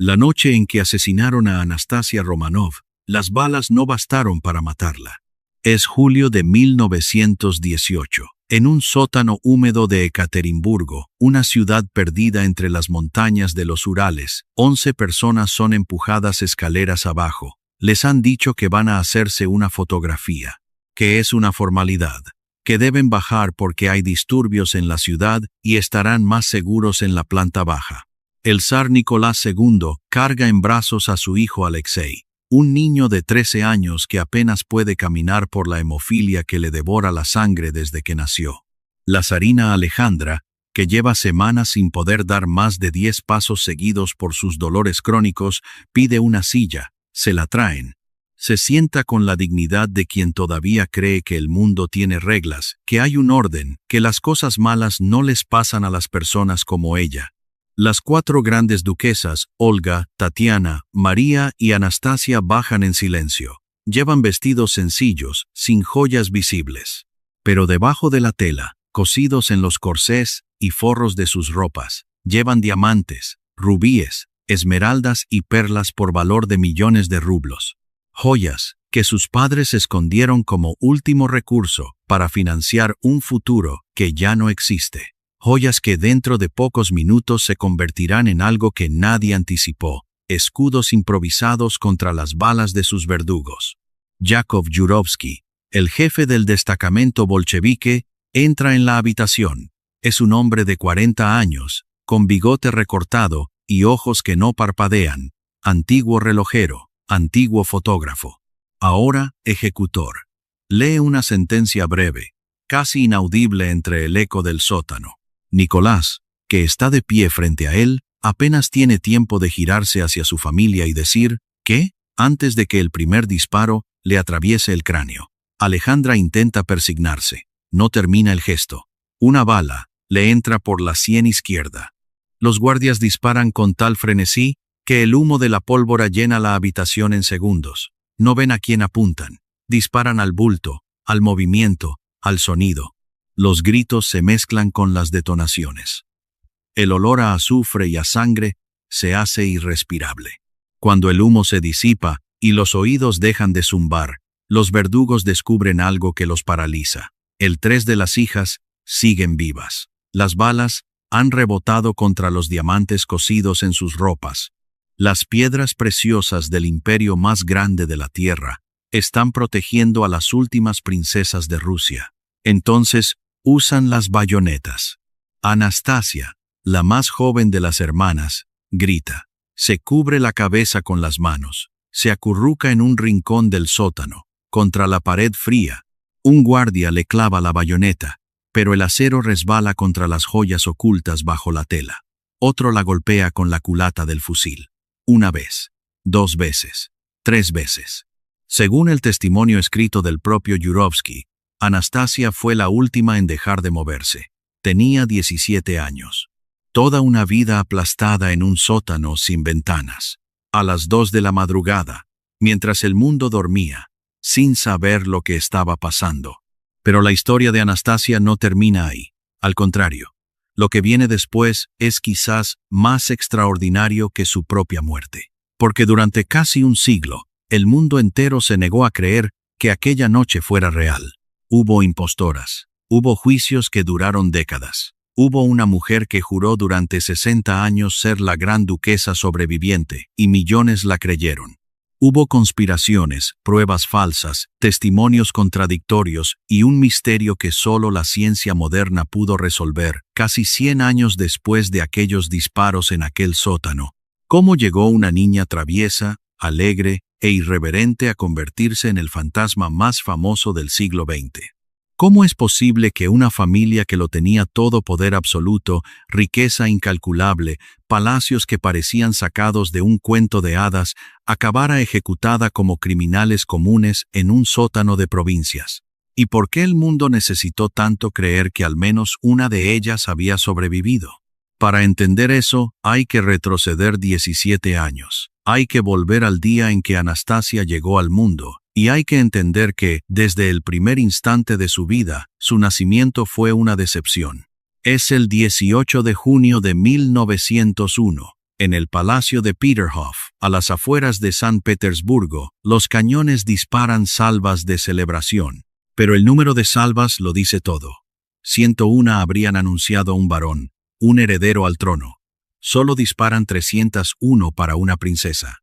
La noche en que asesinaron a Anastasia Romanov, las balas no bastaron para matarla. Es julio de 1918. En un sótano húmedo de Ekaterimburgo, una ciudad perdida entre las montañas de los Urales, 11 personas son empujadas escaleras abajo. Les han dicho que van a hacerse una fotografía, que es una formalidad, que deben bajar porque hay disturbios en la ciudad y estarán más seguros en la planta baja. El zar Nicolás II carga en brazos a su hijo Alexei, un niño de 13 años que apenas puede caminar por la hemofilia que le devora la sangre desde que nació. La zarina Alejandra, que lleva semanas sin poder dar más de 10 pasos seguidos por sus dolores crónicos, pide una silla, se la traen. Se sienta con la dignidad de quien todavía cree que el mundo tiene reglas, que hay un orden, que las cosas malas no les pasan a las personas como ella. Las 4 grandes duquesas, Olga, Tatiana, María y Anastasia, bajan en silencio. Llevan vestidos sencillos, sin joyas visibles. Pero debajo de la tela, cosidos en los corsés y forros de sus ropas, llevan diamantes, rubíes, esmeraldas y perlas por valor de millones de rublos. Joyas que sus padres escondieron como último recurso para financiar un futuro que ya no existe. Joyas que dentro de pocos minutos se convertirán en algo que nadie anticipó, escudos improvisados contra las balas de sus verdugos. Yakov Yurovsky, el jefe del destacamento bolchevique, entra en la habitación. Es un hombre de 40 años, con bigote recortado y ojos que no parpadean, antiguo relojero, antiguo fotógrafo, ahora ejecutor. Lee una sentencia breve, casi inaudible entre el eco del sótano. Nicolás, que está de pie frente a él, apenas tiene tiempo de girarse hacia su familia y decir, ¿qué?, antes de que el primer disparo le atraviese el cráneo. Alejandra intenta persignarse. No termina el gesto. Una bala le entra por la sien izquierda. Los guardias disparan con tal frenesí que el humo de la pólvora llena la habitación en segundos. No ven a quién apuntan. Disparan al bulto, al movimiento, al sonido. Los gritos se mezclan con las detonaciones. El olor a azufre y a sangre se hace irrespirable. Cuando el humo se disipa y los oídos dejan de zumbar, los verdugos descubren algo que los paraliza. El 3 de las hijas siguen vivas. Las balas han rebotado contra los diamantes cosidos en sus ropas. Las piedras preciosas del imperio más grande de la tierra están protegiendo a las últimas princesas de Rusia. Entonces, usan las bayonetas. Anastasia, la más joven de las hermanas, grita. Se cubre la cabeza con las manos. Se acurruca en un rincón del sótano, contra la pared fría. Un guardia le clava la bayoneta, pero el acero resbala contra las joyas ocultas bajo la tela. Otro la golpea con la culata del fusil. 1 vez, 2 veces, 3 veces. Según el testimonio escrito del propio Yurovsky, Anastasia fue la última en dejar de moverse. Tenía 17 años. Toda una vida aplastada en un sótano sin ventanas. A las 2 de la madrugada, mientras el mundo dormía, sin saber lo que estaba pasando. Pero la historia de Anastasia no termina ahí. Al contrario, lo que viene después es quizás más extraordinario que su propia muerte. Porque durante casi un siglo, el mundo entero se negó a creer que aquella noche fuera real. Hubo impostoras, hubo juicios que duraron décadas, hubo una mujer que juró durante 60 años ser la gran duquesa sobreviviente, y millones la creyeron. Hubo conspiraciones, pruebas falsas, testimonios contradictorios y un misterio que solo la ciencia moderna pudo resolver, casi 100 años después de aquellos disparos en aquel sótano. ¿Cómo llegó una niña traviesa, alegre e irreverente a convertirse en el fantasma más famoso del siglo XX? ¿Cómo es posible que una familia que lo tenía todo, poder absoluto, riqueza incalculable, palacios que parecían sacados de un cuento de hadas, acabara ejecutada como criminales comunes en un sótano de provincias? ¿Y por qué el mundo necesitó tanto creer que al menos una de ellas había sobrevivido? Para entender eso, hay que retroceder 17 años. Hay que volver al día en que Anastasia llegó al mundo. Y hay que entender que, desde el primer instante de su vida, su nacimiento fue una decepción. Es el 18 de junio de 1901. En el palacio de Peterhof, a las afueras de San Petersburgo, los cañones disparan salvas de celebración. Pero el número de salvas lo dice todo. 101 habrían anunciado un varón, un heredero al trono. Solo disparan 301 para una princesa.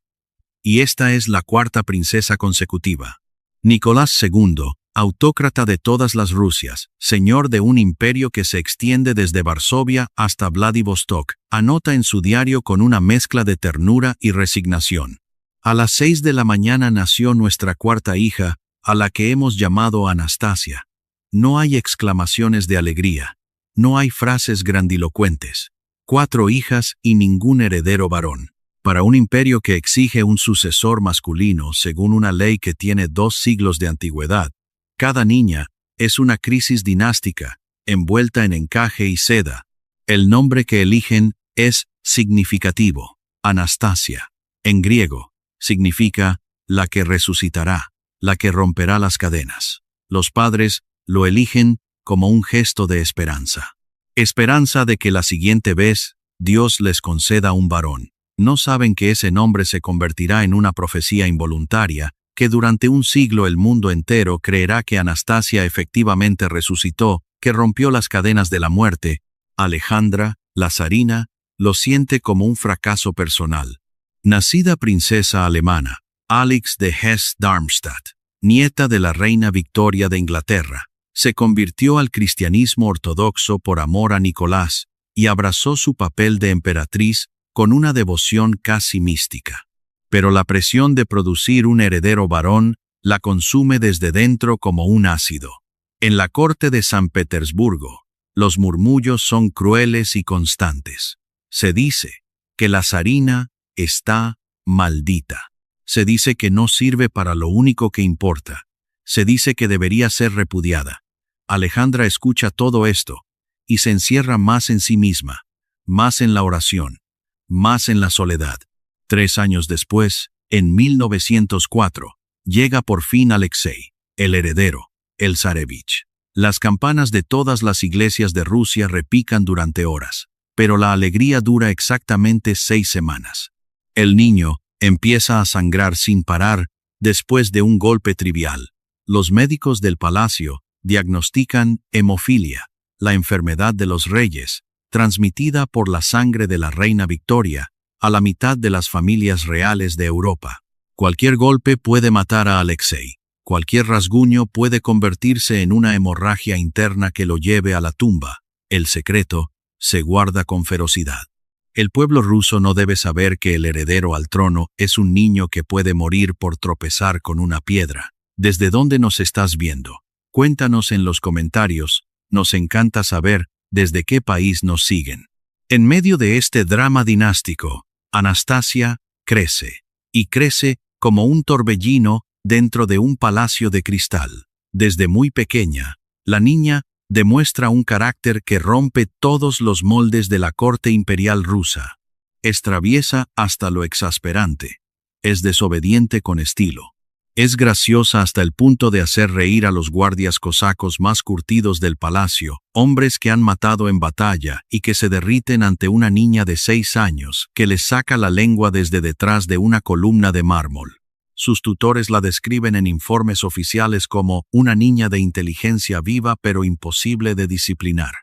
Y esta es la cuarta princesa consecutiva. Nicolás II, autócrata de todas las Rusias, señor de un imperio que se extiende desde Varsovia hasta Vladivostok, anota en su diario con una mezcla de ternura y resignación. A las 6 de la mañana nació nuestra cuarta hija, a la que hemos llamado Anastasia. No hay exclamaciones de alegría, no hay frases grandilocuentes. 4 hijas y ningún heredero varón. Para un imperio que exige un sucesor masculino según una ley que tiene 2 siglos de antigüedad, cada niña es una crisis dinástica, envuelta en encaje y seda. El nombre que eligen es significativo, Anastasia. En griego, significa la que resucitará, la que romperá las cadenas. Los padres lo eligen como un gesto de esperanza. Esperanza de que la siguiente vez Dios les conceda un varón. No saben que ese nombre se convertirá en una profecía involuntaria, que durante un siglo el mundo entero creerá que Anastasia efectivamente resucitó, que rompió las cadenas de la muerte. Alejandra, la zarina, lo siente como un fracaso personal. Nacida princesa alemana, Alix de Hesse-Darmstadt, nieta de la reina Victoria de Inglaterra, se convirtió al cristianismo ortodoxo por amor a Nicolás y abrazó su papel de emperatriz con una devoción casi mística. Pero la presión de producir un heredero varón la consume desde dentro como un ácido. En la corte de San Petersburgo, los murmullos son crueles y constantes. Se dice que la zarina está maldita. Se dice que no sirve para lo único que importa. Se dice que debería ser repudiada. Alejandra escucha todo esto y se encierra más en sí misma, más en la oración, más en la soledad. 3 años después, en 1904, llega por fin Alexei, el heredero, el zarevich. Las campanas de todas las iglesias de Rusia repican durante horas, pero la alegría dura exactamente 6 semanas. El niño empieza a sangrar sin parar después de un golpe trivial. Los médicos del palacio diagnostican hemofilia, la enfermedad de los reyes, transmitida por la sangre de la reina Victoria a la mitad de las familias reales de Europa. Cualquier golpe puede matar a Alexei. Cualquier rasguño puede convertirse en una hemorragia interna que lo lleve a la tumba. El secreto se guarda con ferocidad. El pueblo ruso no debe saber que el heredero al trono es un niño que puede morir por tropezar con una piedra. ¿Desde dónde nos estás viendo? Cuéntanos en los comentarios. Nos encanta saber desde qué país nos siguen. En medio de este drama dinástico, Anastasia crece, y crece como un torbellino dentro de un palacio de cristal. Desde muy pequeña, la niña demuestra un carácter que rompe todos los moldes de la corte imperial rusa. Es traviesa hasta lo exasperante. Es desobediente con estilo. Es graciosa hasta el punto de hacer reír a los guardias cosacos más curtidos del palacio, hombres que han matado en batalla y que se derriten ante una niña de 6 años que les saca la lengua desde detrás de una columna de mármol. Sus tutores la describen en informes oficiales como una niña de inteligencia viva pero imposible de disciplinar.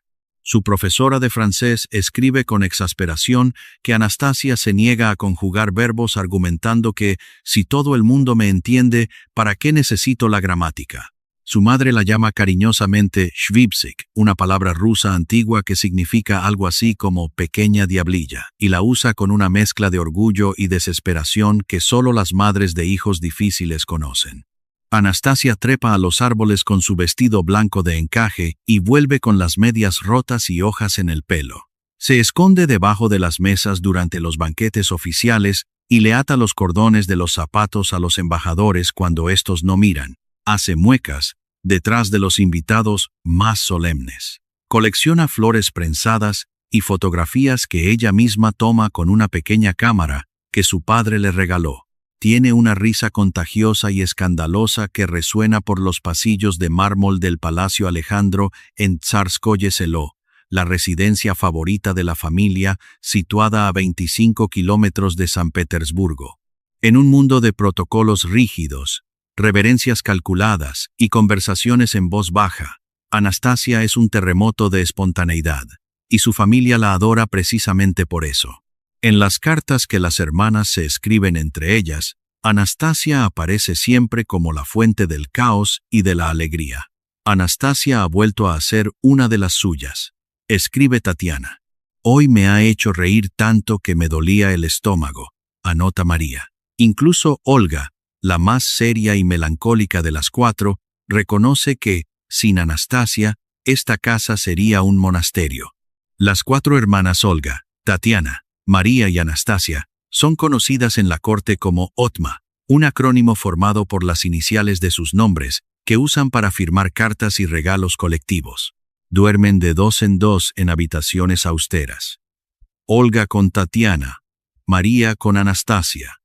Su profesora de francés escribe con exasperación que Anastasia se niega a conjugar verbos argumentando que, si todo el mundo me entiende, ¿para qué necesito la gramática? Su madre la llama cariñosamente shvipsik, una palabra rusa antigua que significa algo así como pequeña diablilla, y la usa con una mezcla de orgullo y desesperación que solo las madres de hijos difíciles conocen. Anastasia trepa a los árboles con su vestido blanco de encaje y vuelve con las medias rotas y hojas en el pelo. Se esconde debajo de las mesas durante los banquetes oficiales y le ata los cordones de los zapatos a los embajadores cuando estos no miran. Hace muecas detrás de los invitados más solemnes. Colecciona flores prensadas y fotografías que ella misma toma con una pequeña cámara que su padre le regaló. Tiene una risa contagiosa y escandalosa que resuena por los pasillos de mármol del Palacio Alejandro en Tsarskoye Selo, la residencia favorita de la familia, situada a 25 kilómetros de San Petersburgo. En un mundo de protocolos rígidos, reverencias calculadas y conversaciones en voz baja, Anastasia es un terremoto de espontaneidad, y su familia la adora precisamente por eso. En las cartas que las hermanas se escriben entre ellas, Anastasia aparece siempre como la fuente del caos y de la alegría. Anastasia ha vuelto a ser una de las suyas. Escribe Tatiana. Hoy me ha hecho reír tanto que me dolía el estómago, anota María. Incluso Olga, la más seria y melancólica de las cuatro, reconoce que, sin Anastasia, esta casa sería un monasterio. Las cuatro hermanas Olga, Tatiana, María y Anastasia son conocidas en la corte como OTMA, un acrónimo formado por las iniciales de sus nombres, que usan para firmar cartas y regalos colectivos. Duermen de 2 en 2 en habitaciones austeras. Olga con Tatiana, María con Anastasia.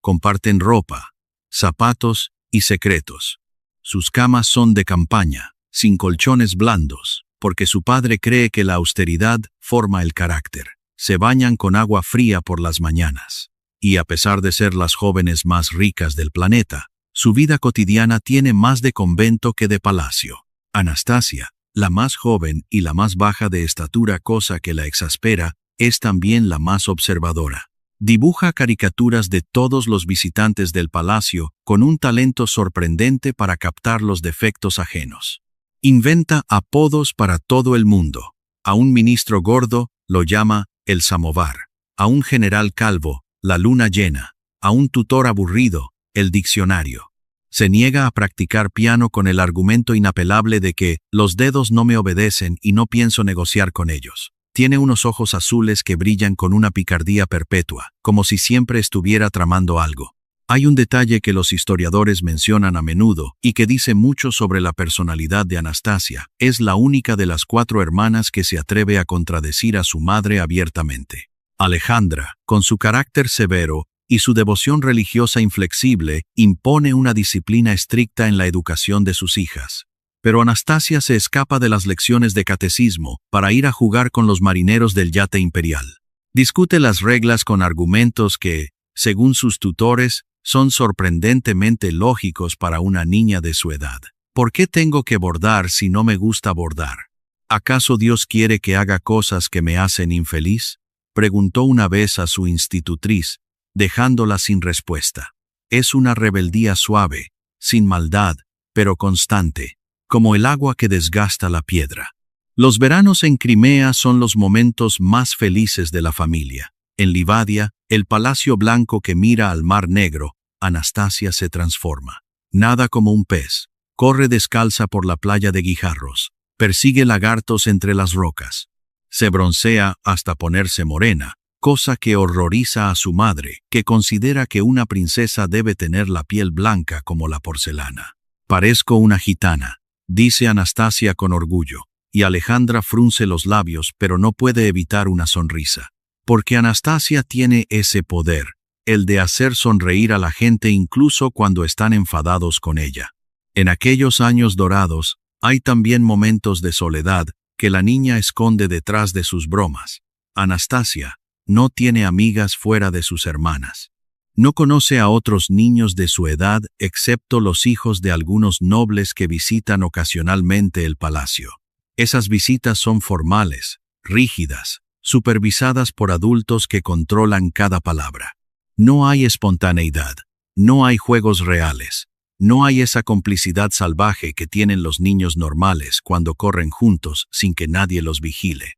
Comparten ropa, zapatos y secretos. Sus camas son de campaña, sin colchones blandos, porque su padre cree que la austeridad forma el carácter. Se bañan con agua fría por las mañanas. Y a pesar de ser las jóvenes más ricas del planeta, su vida cotidiana tiene más de convento que de palacio. Anastasia, la más joven y la más baja de estatura, cosa que la exaspera, es también la más observadora. Dibuja caricaturas de todos los visitantes del palacio con un talento sorprendente para captar los defectos ajenos. Inventa apodos para todo el mundo. A un ministro gordo lo llama el samovar, a un general calvo, la luna llena, a un tutor aburrido, el diccionario. Se niega a practicar piano con el argumento inapelable de que los dedos no me obedecen y no pienso negociar con ellos. Tiene unos ojos azules que brillan con una picardía perpetua, como si siempre estuviera tramando algo. Hay un detalle que los historiadores mencionan a menudo y que dice mucho sobre la personalidad de Anastasia. Es la única de las cuatro hermanas que se atreve a contradecir a su madre abiertamente. Alejandra, con su carácter severo y su devoción religiosa inflexible, impone una disciplina estricta en la educación de sus hijas. Pero Anastasia se escapa de las lecciones de catecismo para ir a jugar con los marineros del yate imperial. Discute las reglas con argumentos que, según sus tutores, son sorprendentemente lógicos para una niña de su edad. ¿Por qué tengo que bordar si no me gusta bordar? ¿Acaso Dios quiere que haga cosas que me hacen infeliz? Preguntó una vez a su institutriz, dejándola sin respuesta. Es una rebeldía suave, sin maldad, pero constante, como el agua que desgasta la piedra. Los veranos en Crimea son los momentos más felices de la familia. En Livadia, el palacio blanco que mira al Mar Negro, Anastasia se transforma. Nada como un pez. Corre descalza por la playa de Guijarros. Persigue lagartos entre las rocas. Se broncea hasta ponerse morena, cosa que horroriza a su madre, que considera que una princesa debe tener la piel blanca como la porcelana. Parezco una gitana, dice Anastasia con orgullo, y Alejandra frunce los labios pero no puede evitar una sonrisa. Porque Anastasia tiene ese poder, el de hacer sonreír a la gente incluso cuando están enfadados con ella. En aquellos años dorados, hay también momentos de soledad que la niña esconde detrás de sus bromas. Anastasia no tiene amigas fuera de sus hermanas. No conoce a otros niños de su edad excepto los hijos de algunos nobles que visitan ocasionalmente el palacio. Esas visitas son formales, rígidas, supervisadas por adultos que controlan cada palabra. No hay espontaneidad, no hay juegos reales, no hay esa complicidad salvaje que tienen los niños normales cuando corren juntos sin que nadie los vigile.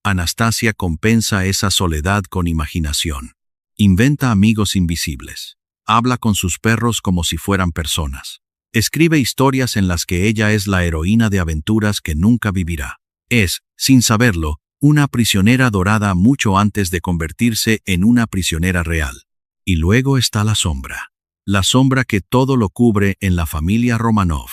Anastasia compensa esa soledad con imaginación. Inventa amigos invisibles. Habla con sus perros como si fueran personas. Escribe historias en las que ella es la heroína de aventuras que nunca vivirá. Es, sin saberlo, una prisionera dorada mucho antes de convertirse en una prisionera real. Y luego está la sombra. La sombra que todo lo cubre en la familia Romanov.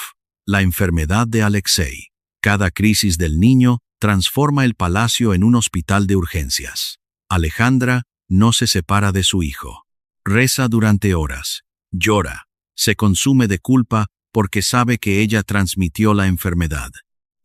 La enfermedad de Alexei. Cada crisis del niño transforma el palacio en un hospital de urgencias. Alejandra no se separa de su hijo. Reza durante horas. Llora. Se consume de culpa porque sabe que ella transmitió la enfermedad.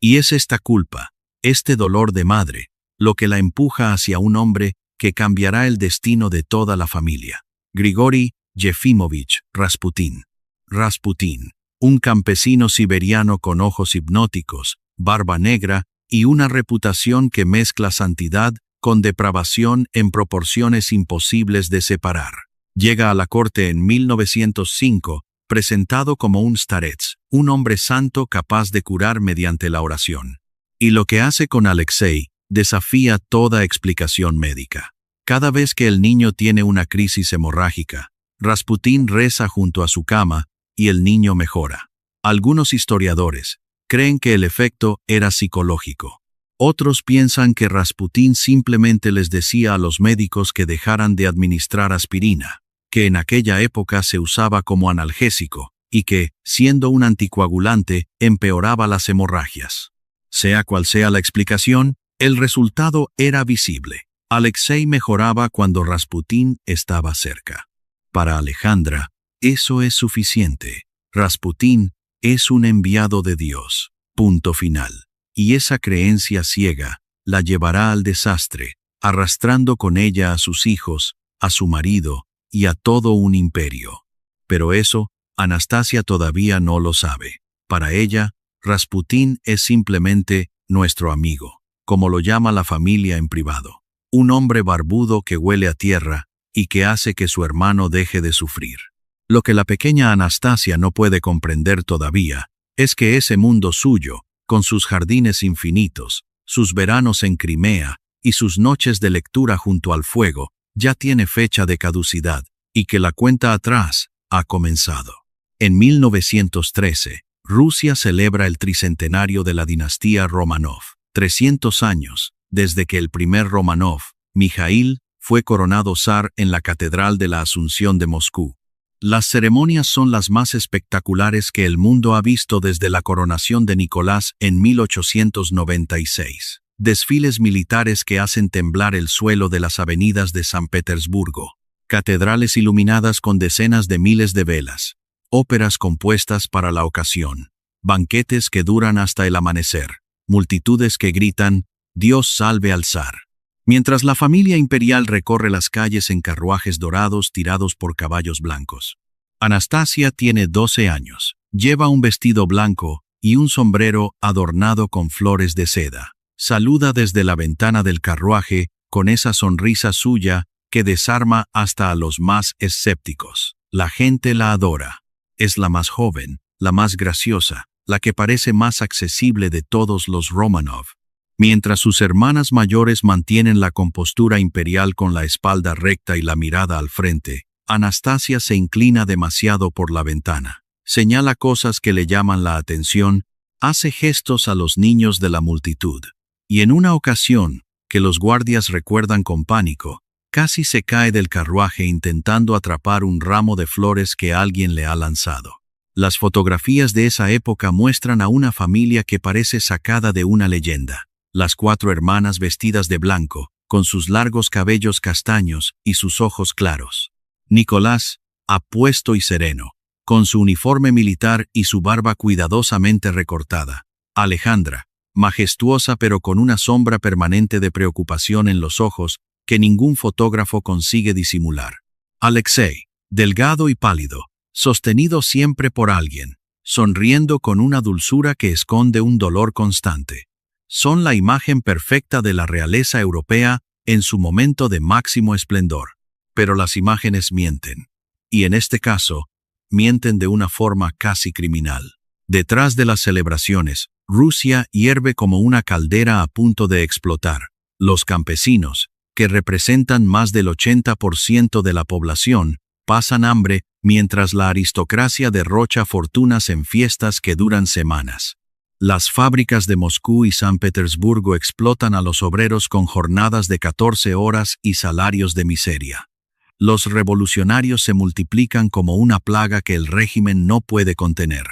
Y es esta culpa, este dolor de madre, lo que la empuja hacia un hombre que cambiará el destino de toda la familia. Grigori Yefimovich Rasputin. Rasputin, un campesino siberiano con ojos hipnóticos, barba negra y una reputación que mezcla santidad con depravación en proporciones imposibles de separar. Llega a la corte en 1905, presentado como un starets, un hombre santo capaz de curar mediante la oración. Y lo que hace con Alexei desafía toda explicación médica. Cada vez que el niño tiene una crisis hemorrágica, Rasputin reza junto a su cama y el niño mejora. Algunos historiadores creen que el efecto era psicológico. Otros piensan que Rasputin simplemente les decía a los médicos que dejaran de administrar aspirina, que en aquella época se usaba como analgésico y que, siendo un anticoagulante, empeoraba las hemorragias. Sea cual sea la explicación, el resultado era visible. Alexei mejoraba cuando Rasputin estaba cerca. Para Alejandra, eso es suficiente. Rasputin es un enviado de Dios. Punto final. Y esa creencia ciega la llevará al desastre, arrastrando con ella a sus hijos, a su marido y a todo un imperio. Pero eso, Anastasia todavía no lo sabe. Para ella, Rasputin es simplemente nuestro amigo, como lo llama la familia en privado. Un hombre barbudo que huele a tierra y que hace que su hermano deje de sufrir. Lo que la pequeña Anastasia no puede comprender todavía es que ese mundo suyo, con sus jardines infinitos, sus veranos en Crimea y sus noches de lectura junto al fuego, ya tiene fecha de caducidad y que la cuenta atrás ha comenzado. En 1913, Rusia celebra el tricentenario de la dinastía Romanov, 300 años desde que el primer Romanov, Mijaíl, fue coronado zar en la Catedral de la Asunción de Moscú. Las ceremonias son las más espectaculares que el mundo ha visto desde la coronación de Nicolás en 1896. Desfiles militares que hacen temblar el suelo de las avenidas de San Petersburgo, catedrales iluminadas con decenas de miles de velas, óperas compuestas para la ocasión, banquetes que duran hasta el amanecer, multitudes que gritan «Dios salve al zar». Mientras la familia imperial recorre las calles en carruajes dorados tirados por caballos blancos. Anastasia tiene 12 años, lleva un vestido blanco y un sombrero adornado con flores de seda. Saluda desde la ventana del carruaje con esa sonrisa suya que desarma hasta a los más escépticos. La gente la adora. Es la más joven, la más graciosa, la que parece más accesible de todos los Romanov. Mientras sus hermanas mayores mantienen la compostura imperial con la espalda recta y la mirada al frente, Anastasia se inclina demasiado por la ventana. Señala cosas que le llaman la atención, hace gestos a los niños de la multitud. Y en una ocasión, que los guardias recuerdan con pánico, casi se cae del carruaje intentando atrapar un ramo de flores que alguien le ha lanzado. Las fotografías de esa época muestran a una familia que parece sacada de una leyenda. Las 4 hermanas vestidas de blanco, con sus largos cabellos castaños y sus ojos claros. Nicolás, apuesto y sereno, con su uniforme militar y su barba cuidadosamente recortada. Alejandra, majestuosa pero con una sombra permanente de preocupación en los ojos que ningún fotógrafo consigue disimular. Alexei, delgado y pálido, sostenido siempre por alguien, sonriendo con una dulzura que esconde un dolor constante. Son la imagen perfecta de la realeza europea en su momento de máximo esplendor. Pero las imágenes mienten. Y en este caso, mienten de una forma casi criminal. Detrás de las celebraciones, Rusia hierve como una caldera a punto de explotar. Los campesinos, que representan más del 80% de la población, pasan hambre mientras la aristocracia derrocha fortunas en fiestas que duran semanas. Las fábricas de Moscú y San Petersburgo explotan a los obreros con jornadas de 14 horas y salarios de miseria. Los revolucionarios se multiplican como una plaga que el régimen no puede contener.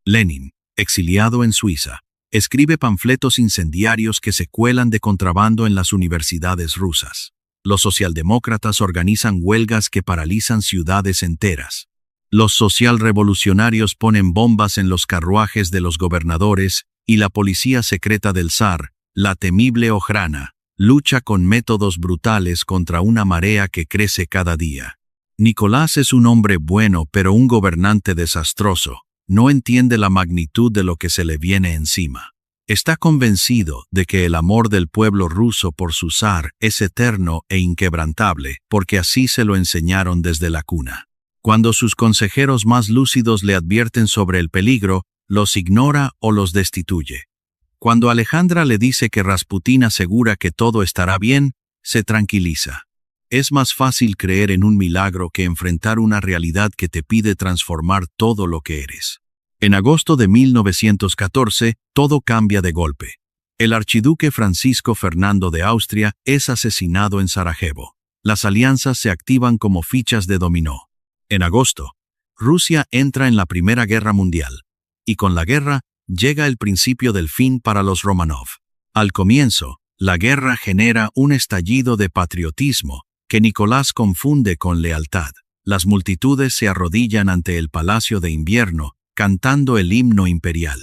Lenin, exiliado en Suiza, escribe panfletos incendiarios que se cuelan de contrabando en las universidades rusas. Los socialdemócratas organizan huelgas que paralizan ciudades enteras. Los socialrevolucionarios ponen bombas en los carruajes de los gobernadores y la policía secreta del zar La temible Ojrana lucha con métodos brutales contra una marea que crece cada día. Nicolás es un hombre bueno, pero un gobernante desastroso. No entiende la magnitud de lo que se le viene encima. Está convencido de que el amor del pueblo ruso por su zar es eterno e inquebrantable, porque así se lo enseñaron desde la cuna. Cuando sus consejeros más lúcidos le advierten sobre el peligro, los ignora o los destituye. Cuando Alejandra le dice que Rasputín asegura que todo estará bien, se tranquiliza. Es más fácil creer en un milagro que enfrentar una realidad que te pide transformar todo lo que eres. En agosto de 1914, todo cambia de golpe. El archiduque Francisco Fernando de Austria es asesinado en Sarajevo. Las alianzas se activan como fichas de dominó. En agosto, Rusia entra en la Primera Guerra Mundial, y con la guerra llega el principio del fin para los Románov. Al comienzo, la guerra genera un estallido de patriotismo que Nicolás confunde con lealtad. Las multitudes se arrodillan ante el Palacio de Invierno, cantando el himno imperial.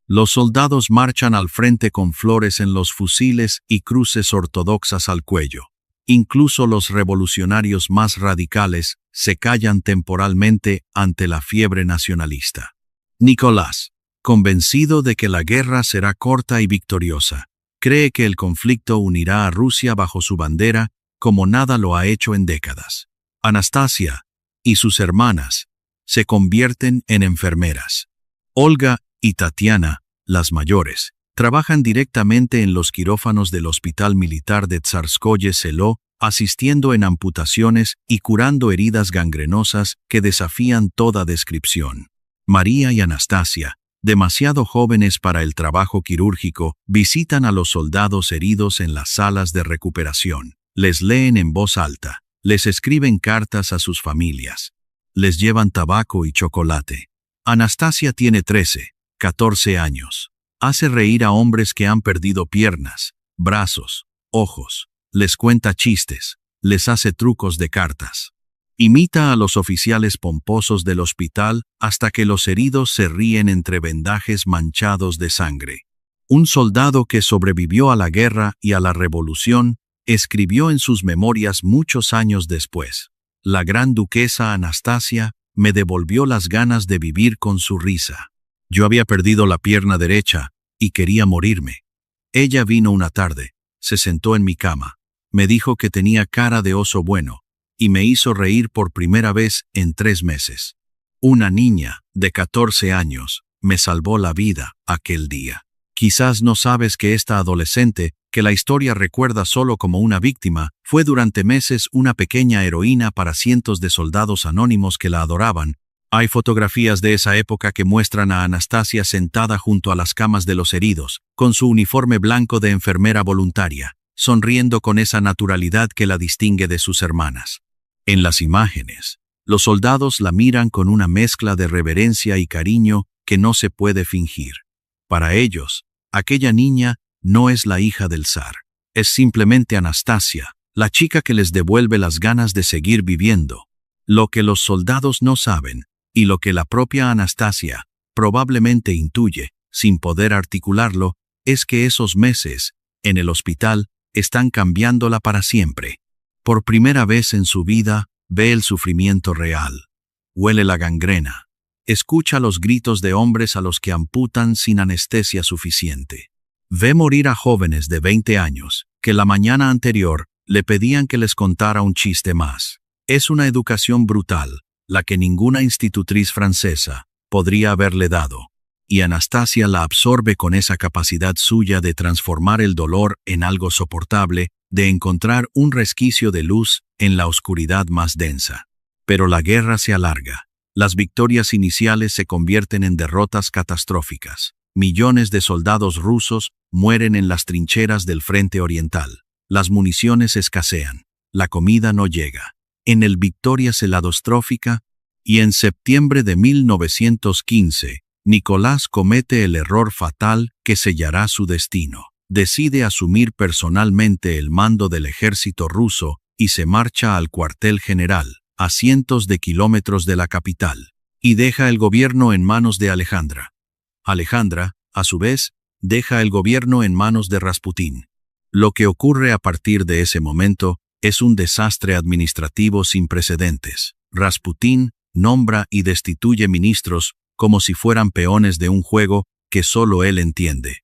Los soldados marchan al frente con flores en los fusiles y cruces ortodoxas al cuello. Incluso los revolucionarios más radicales se callan temporalmente ante la fiebre nacionalista. Nicolás, convencido de que la guerra será corta y victoriosa, cree que el conflicto unirá a Rusia bajo su bandera como nada lo ha hecho en décadas. Anastasia y sus hermanas se convierten en enfermeras. Olga y Tatiana, las mayores, trabajan directamente en los quirófanos del Hospital Militar de Tsarskoye Selo, asistiendo en amputaciones y curando heridas gangrenosas que desafían toda descripción. María y Anastasia, demasiado jóvenes para el trabajo quirúrgico, visitan a los soldados heridos en las salas de recuperación. Les leen en voz alta, les escriben cartas a sus familias, les llevan tabaco y chocolate. Anastasia tiene 13, 14 años. Hace reír a hombres que han perdido piernas, brazos, ojos. Les cuenta chistes, les hace trucos de cartas. Imita a los oficiales pomposos del hospital hasta que los heridos se ríen entre vendajes manchados de sangre. Un soldado que sobrevivió a la guerra y a la revolución escribió en sus memorias muchos años después: la gran duquesa Anastasia me devolvió las ganas de vivir con su risa. Yo había perdido la pierna derecha y quería morirme. Ella vino una tarde, se sentó en mi cama, me dijo que tenía cara de oso bueno, y me hizo reír por primera vez en 3 meses. Una niña de 14 años me salvó la vida aquel día. Quizás no sabes que esta adolescente, que la historia recuerda solo como una víctima, fue durante meses una pequeña heroína para cientos de soldados anónimos que la adoraban. Hay fotografías de esa época que muestran a Anastasia sentada junto a las camas de los heridos, con su uniforme blanco de enfermera voluntaria, sonriendo con esa naturalidad que la distingue de sus hermanas. En las imágenes, los soldados la miran con una mezcla de reverencia y cariño que no se puede fingir. Para ellos, aquella niña no es la hija del zar, es simplemente Anastasia, la chica que les devuelve las ganas de seguir viviendo. Lo que los soldados no saben, y lo que la propia Anastasia probablemente intuye, sin poder articularlo, es que esos meses, en el hospital, están cambiándola para siempre. Por primera vez en su vida, ve el sufrimiento real. Huele la gangrena. Escucha los gritos de hombres a los que amputan sin anestesia suficiente. Ve morir a jóvenes de 20 años, que la mañana anterior le pedían que les contara un chiste más. Es una educación brutal, la que ninguna institutriz francesa podría haberle dado, y Anastasia la absorbe con esa capacidad suya de transformar el dolor en algo soportable, de encontrar un resquicio de luz en la oscuridad más densa. Pero la guerra se alarga. Las victorias iniciales se convierten en derrotas catastróficas. Millones de soldados rusos mueren en las trincheras del frente oriental. Las municiones escasean. La comida no llega. En el Victoria Seladostrófica, y en septiembre de 1915, Nicolás comete el error fatal que sellará su destino. Decide asumir personalmente el mando del ejército ruso y se marcha al cuartel general, a cientos de kilómetros de la capital, y deja el gobierno en manos de Alejandra. Alejandra, a su vez, deja el gobierno en manos de Rasputín. Lo que ocurre a partir de ese momento es un desastre administrativo sin precedentes. Rasputín nombra y destituye ministros como si fueran peones de un juego que solo él entiende.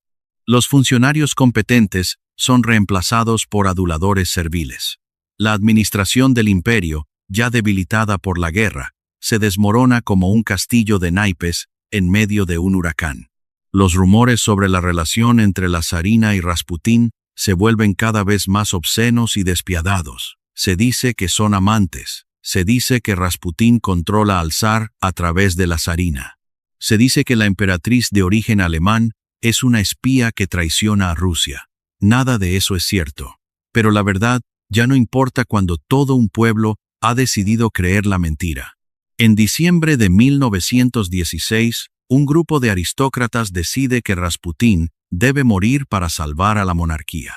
Los funcionarios competentes son reemplazados por aduladores serviles. La administración del imperio, ya debilitada por la guerra, se desmorona como un castillo de naipes en medio de un huracán. Los rumores sobre la relación entre la zarina y Rasputín se vuelven cada vez más obscenos y despiadados. Se dice que son amantes. Se dice que Rasputín controla al zar a través de la zarina. Se dice que la emperatriz de origen alemán es una espía que traiciona a Rusia. Nada de eso es cierto. Pero la verdad ya no importa cuando todo un pueblo ha decidido creer la mentira. En diciembre de 1916, un grupo de aristócratas decide que Rasputín debe morir para salvar a la monarquía.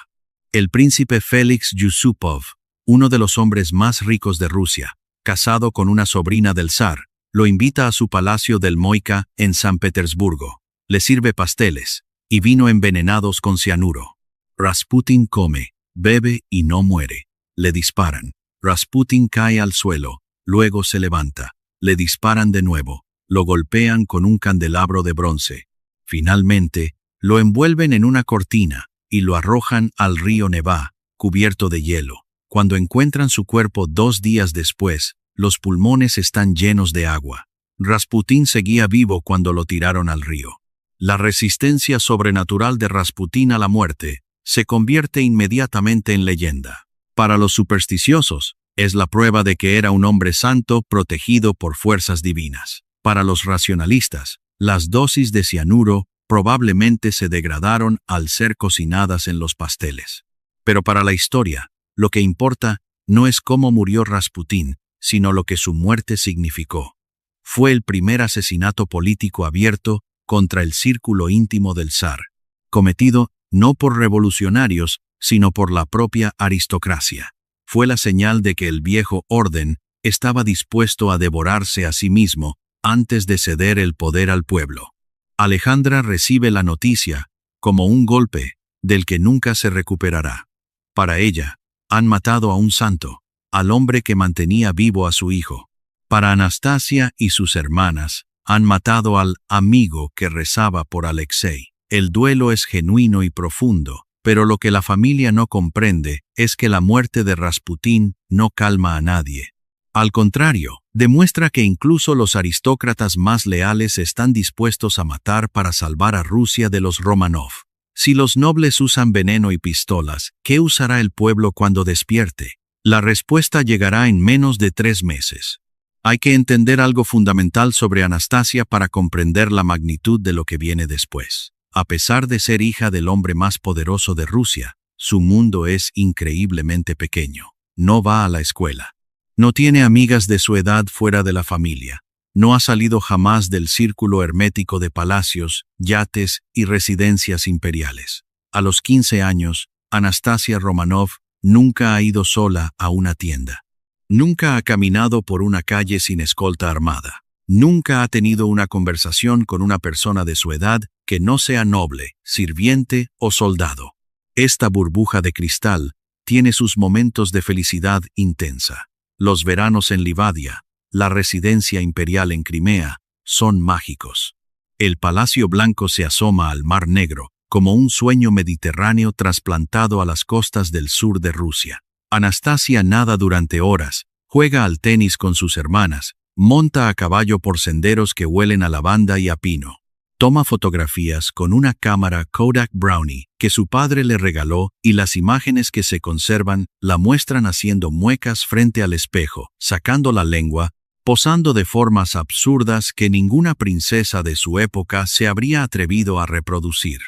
El príncipe Félix Yusupov, uno de los hombres más ricos de Rusia, casado con una sobrina del zar, lo invita a su palacio del Moika en San Petersburgo. Le sirve pasteles y vino envenenados con cianuro. Rasputín come, bebe y no muere. Le disparan. Rasputín cae al suelo, luego se levanta. Le disparan de nuevo. Lo golpean con un candelabro de bronce. Finalmente, lo envuelven en una cortina y lo arrojan al río Nevá, cubierto de hielo. Cuando encuentran su cuerpo 2 días después, los pulmones están llenos de agua. Rasputín seguía vivo cuando lo tiraron al río. La resistencia sobrenatural de Rasputín a la muerte se convierte inmediatamente en leyenda. Para los supersticiosos, es la prueba de que era un hombre santo protegido por fuerzas divinas. Para los racionalistas, las dosis de cianuro probablemente se degradaron al ser cocinadas en los pasteles. Pero para la historia, lo que importa no es cómo murió Rasputín, sino lo que su muerte significó. Fue el primer asesinato político abierto contra el círculo íntimo del zar, cometido no por revolucionarios, sino por la propia aristocracia. Fue la señal de que el viejo orden estaba dispuesto a devorarse a sí mismo antes de ceder el poder al pueblo. Alejandra recibe la noticia como un golpe del que nunca se recuperará. Para ella, han matado a un santo, al hombre que mantenía vivo a su hijo. Para Anastasia y sus hermanas, han matado al amigo que rezaba por Alexei. El duelo es genuino y profundo, pero lo que la familia no comprende es que la muerte de Rasputín no calma a nadie. Al contrario, demuestra que incluso los aristócratas más leales están dispuestos a matar para salvar a Rusia de los Romanov. Si los nobles usan veneno y pistolas, ¿qué usará el pueblo cuando despierte? La respuesta llegará en menos de 3 meses. Hay que entender algo fundamental sobre Anastasia para comprender la magnitud de lo que viene después. A pesar de ser hija del hombre más poderoso de Rusia, su mundo es increíblemente pequeño. No va a la escuela. No tiene amigas de su edad fuera de la familia. No ha salido jamás del círculo hermético de palacios, yates y residencias imperiales. A los 15 años, Anastasia Romanov nunca ha ido sola a una tienda. Nunca ha caminado por una calle sin escolta armada. Nunca ha tenido una conversación con una persona de su edad que no sea noble, sirviente o soldado. Esta burbuja de cristal tiene sus momentos de felicidad intensa. Los veranos en Livadia, la residencia imperial en Crimea, son mágicos. El Palacio Blanco se asoma al Mar Negro, como un sueño mediterráneo trasplantado a las costas del sur de Rusia. Anastasia nada durante horas, juega al tenis con sus hermanas, monta a caballo por senderos que huelen a lavanda y a pino. Toma fotografías con una cámara Kodak Brownie que su padre le regaló y las imágenes que se conservan la muestran haciendo muecas frente al espejo, sacando la lengua, posando de formas absurdas que ninguna princesa de su época se habría atrevido a reproducir.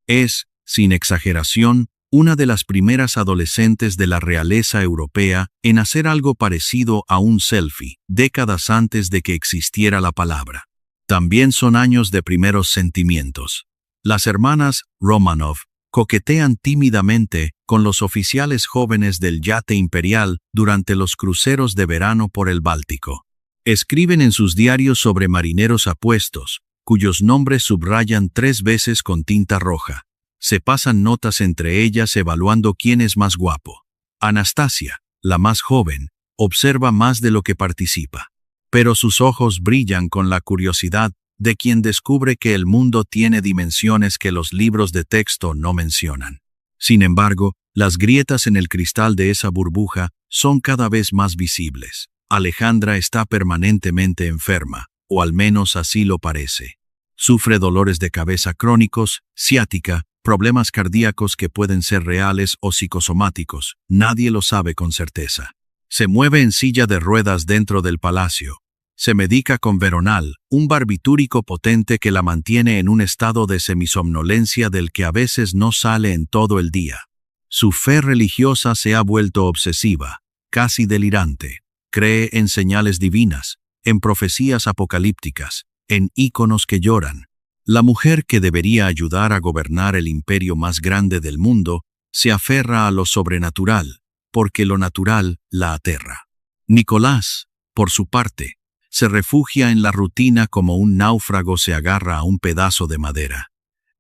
Es, sin exageración, una de las primeras adolescentes de la realeza europea en hacer algo parecido a un selfie, décadas antes de que existiera la palabra. También son años de primeros sentimientos. Las hermanas Romanov coquetean tímidamente con los oficiales jóvenes del yate imperial durante los cruceros de verano por el Báltico. Escriben en sus diarios sobre marineros apuestos, cuyos nombres subrayan 3 veces con tinta roja. Se pasan notas entre ellas evaluando quién es más guapo. Anastasia, la más joven, observa más de lo que participa. Pero sus ojos brillan con la curiosidad de quien descubre que el mundo tiene dimensiones que los libros de texto no mencionan. Sin embargo, las grietas en el cristal de esa burbuja son cada vez más visibles. Alejandra está permanentemente enferma, o al menos así lo parece. Sufre dolores de cabeza crónicos, ciática, problemas cardíacos que pueden ser reales o psicosomáticos, nadie lo sabe con certeza. Se mueve en silla de ruedas dentro del palacio. Se medica con Veronal, un barbitúrico potente que la mantiene en un estado de semisomnolencia del que a veces no sale en todo el día. Su fe religiosa se ha vuelto obsesiva, casi delirante. Cree en señales divinas, en profecías apocalípticas, en íconos que lloran. La mujer que debería ayudar a gobernar el imperio más grande del mundo se aferra a lo sobrenatural, porque lo natural la aterra. Nicolás, por su parte, se refugia en la rutina como un náufrago se agarra a un pedazo de madera.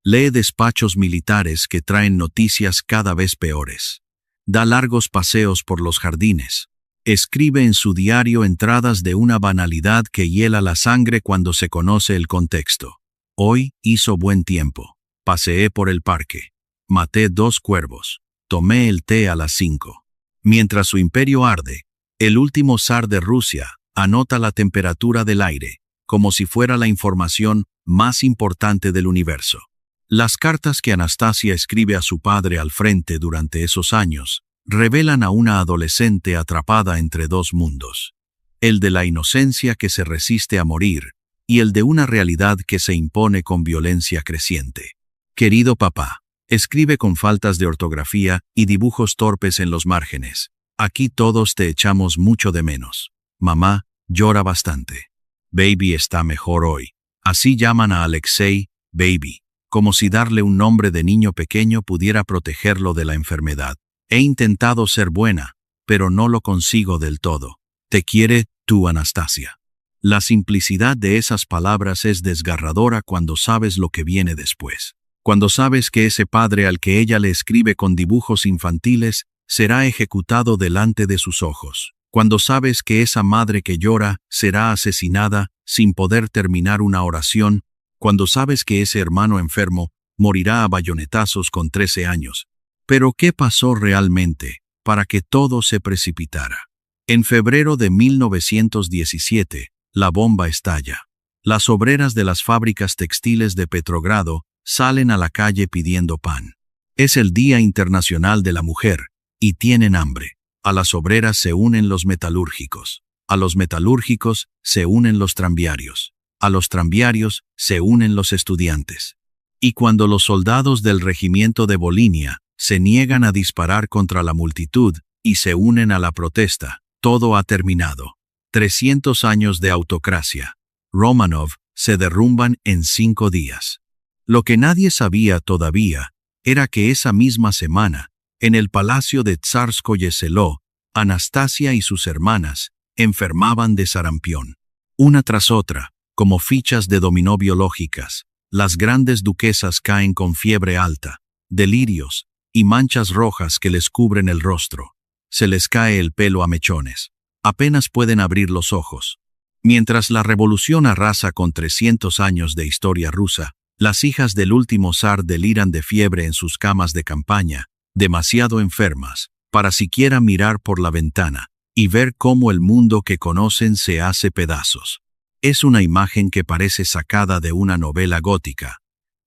Lee despachos militares que traen noticias cada vez peores. Da largos paseos por los jardines. Escribe en su diario entradas de una banalidad que hiela la sangre cuando se conoce el contexto. Hoy hizo buen tiempo. Paseé por el parque. Maté 2 cuervos. Tomé el té a las 5. Mientras su imperio arde, el último zar de Rusia anota la temperatura del aire, como si fuera la información más importante del universo. Las cartas que Anastasia escribe a su padre al frente durante esos años revelan a una adolescente atrapada entre 2 mundos. El de la inocencia que se resiste a morir y el de una realidad que se impone con violencia creciente. Querido papá, escribe con faltas de ortografía y dibujos torpes en los márgenes. Aquí todos te echamos mucho de menos. Mamá llora bastante. Baby está mejor hoy. Así llaman a Alexei, Baby, como si darle un nombre de niño pequeño pudiera protegerlo de la enfermedad. He intentado ser buena, pero no lo consigo del todo. Te quiere, tú, Anastasia. La simplicidad de esas palabras es desgarradora cuando sabes lo que viene después. Cuando sabes que ese padre al que ella le escribe con dibujos infantiles será ejecutado delante de sus ojos. Cuando sabes que esa madre que llora será asesinada sin poder terminar una oración. Cuando sabes que ese hermano enfermo morirá a bayonetazos con 13 años. Pero ¿qué pasó realmente para que todo se precipitara? En febrero de 1917, la bomba estalla. Las obreras de las fábricas textiles de Petrogrado salen a la calle pidiendo pan. Es el Día Internacional de la Mujer, y tienen hambre. A las obreras se unen los metalúrgicos. A los metalúrgicos se unen los tranviarios. A los tranviarios se unen los estudiantes. Y cuando los soldados del regimiento de Volinia se niegan a disparar contra la multitud y se unen a la protesta, todo ha terminado. 300 años de autocracia. Romanov se derrumban en 5 días. Lo que nadie sabía todavía era que esa misma semana, en el palacio de Tsarskoye Seló, Anastasia y sus hermanas enfermaban de sarampión. Una tras otra, como fichas de dominó biológicas, las grandes duquesas caen con fiebre alta, delirios y manchas rojas que les cubren el rostro. Se les cae el pelo a mechones. Apenas pueden abrir los ojos. Mientras la revolución arrasa con 300 años de historia rusa, las hijas del último zar deliran de fiebre en sus camas de campaña, demasiado enfermas, para siquiera mirar por la ventana y ver cómo el mundo que conocen se hace pedazos. Es una imagen que parece sacada de una novela gótica.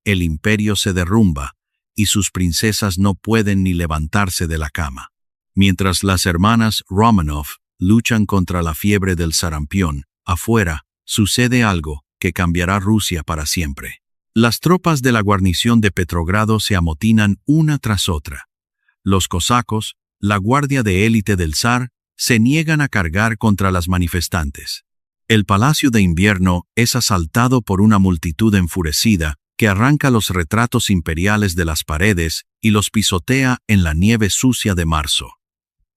El imperio se derrumba y sus princesas no pueden ni levantarse de la cama. Mientras las hermanas Romanov luchan contra la fiebre del sarampión, afuera sucede algo que cambiará Rusia para siempre. Las tropas de la guarnición de Petrogrado se amotinan una tras otra. Los cosacos, la guardia de élite del zar, se niegan a cargar contra las manifestantes. El Palacio de Invierno es asaltado por una multitud enfurecida que arranca los retratos imperiales de las paredes y los pisotea en la nieve sucia de marzo.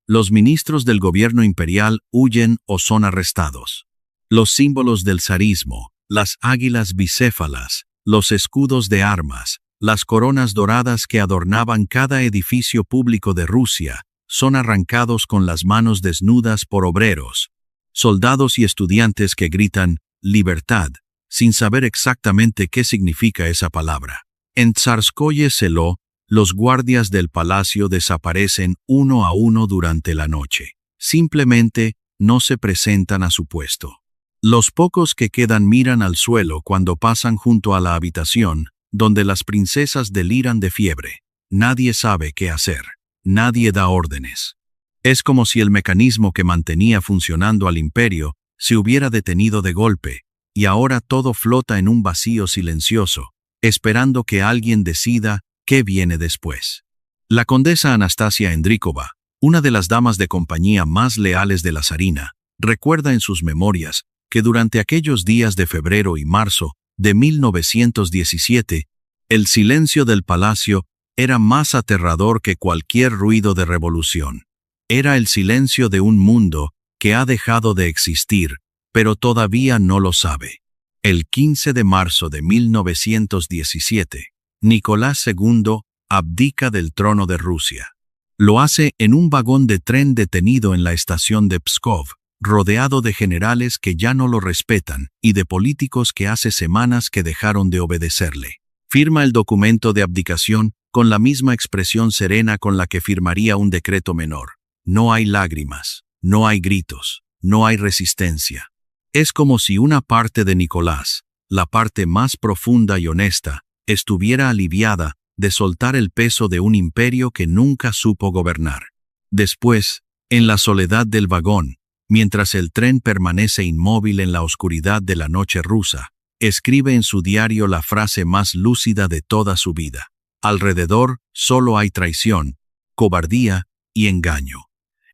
Los ministros del gobierno imperial huyen o son arrestados. Los símbolos del zarismo, las águilas bicéfalas, los escudos de armas, las coronas doradas que adornaban cada edificio público de Rusia son arrancados con las manos desnudas por obreros, soldados y estudiantes que gritan «libertad», sin saber exactamente qué significa esa palabra. En Tsarskoye Selo, los guardias del palacio desaparecen uno a uno durante la noche. Simplemente no se presentan a su puesto. Los pocos que quedan miran al suelo cuando pasan junto a la habitación, donde las princesas deliran de fiebre. Nadie sabe qué hacer. Nadie da órdenes. Es como si el mecanismo que mantenía funcionando al imperio se hubiera detenido de golpe, y ahora todo flota en un vacío silencioso, esperando que alguien decida qué viene después. La condesa Anastasia Endrikova, una de las damas de compañía más leales de la zarina, recuerda en sus memorias que durante aquellos días de febrero y marzo de 1917, el silencio del palacio era más aterrador que cualquier ruido de revolución. Era el silencio de un mundo que ha dejado de existir, pero todavía no lo sabe. El 15 de marzo de 1917, Nicolás II abdica del trono de Rusia. Lo hace en un vagón de tren detenido en la estación de Pskov, rodeado de generales que ya no lo respetan y de políticos que hace semanas que dejaron de obedecerle. Firma el documento de abdicación con la misma expresión serena con la que firmaría un decreto menor. No hay lágrimas, no hay gritos, no hay resistencia. Es como si una parte de Nicolás, la parte más profunda y honesta, estuviera aliviada de soltar el peso de un imperio que nunca supo gobernar. Después, en la soledad del vagón, mientras el tren permanece inmóvil en la oscuridad de la noche rusa, escribe en su diario la frase más lúcida de toda su vida. Alrededor solo hay traición, cobardía y engaño.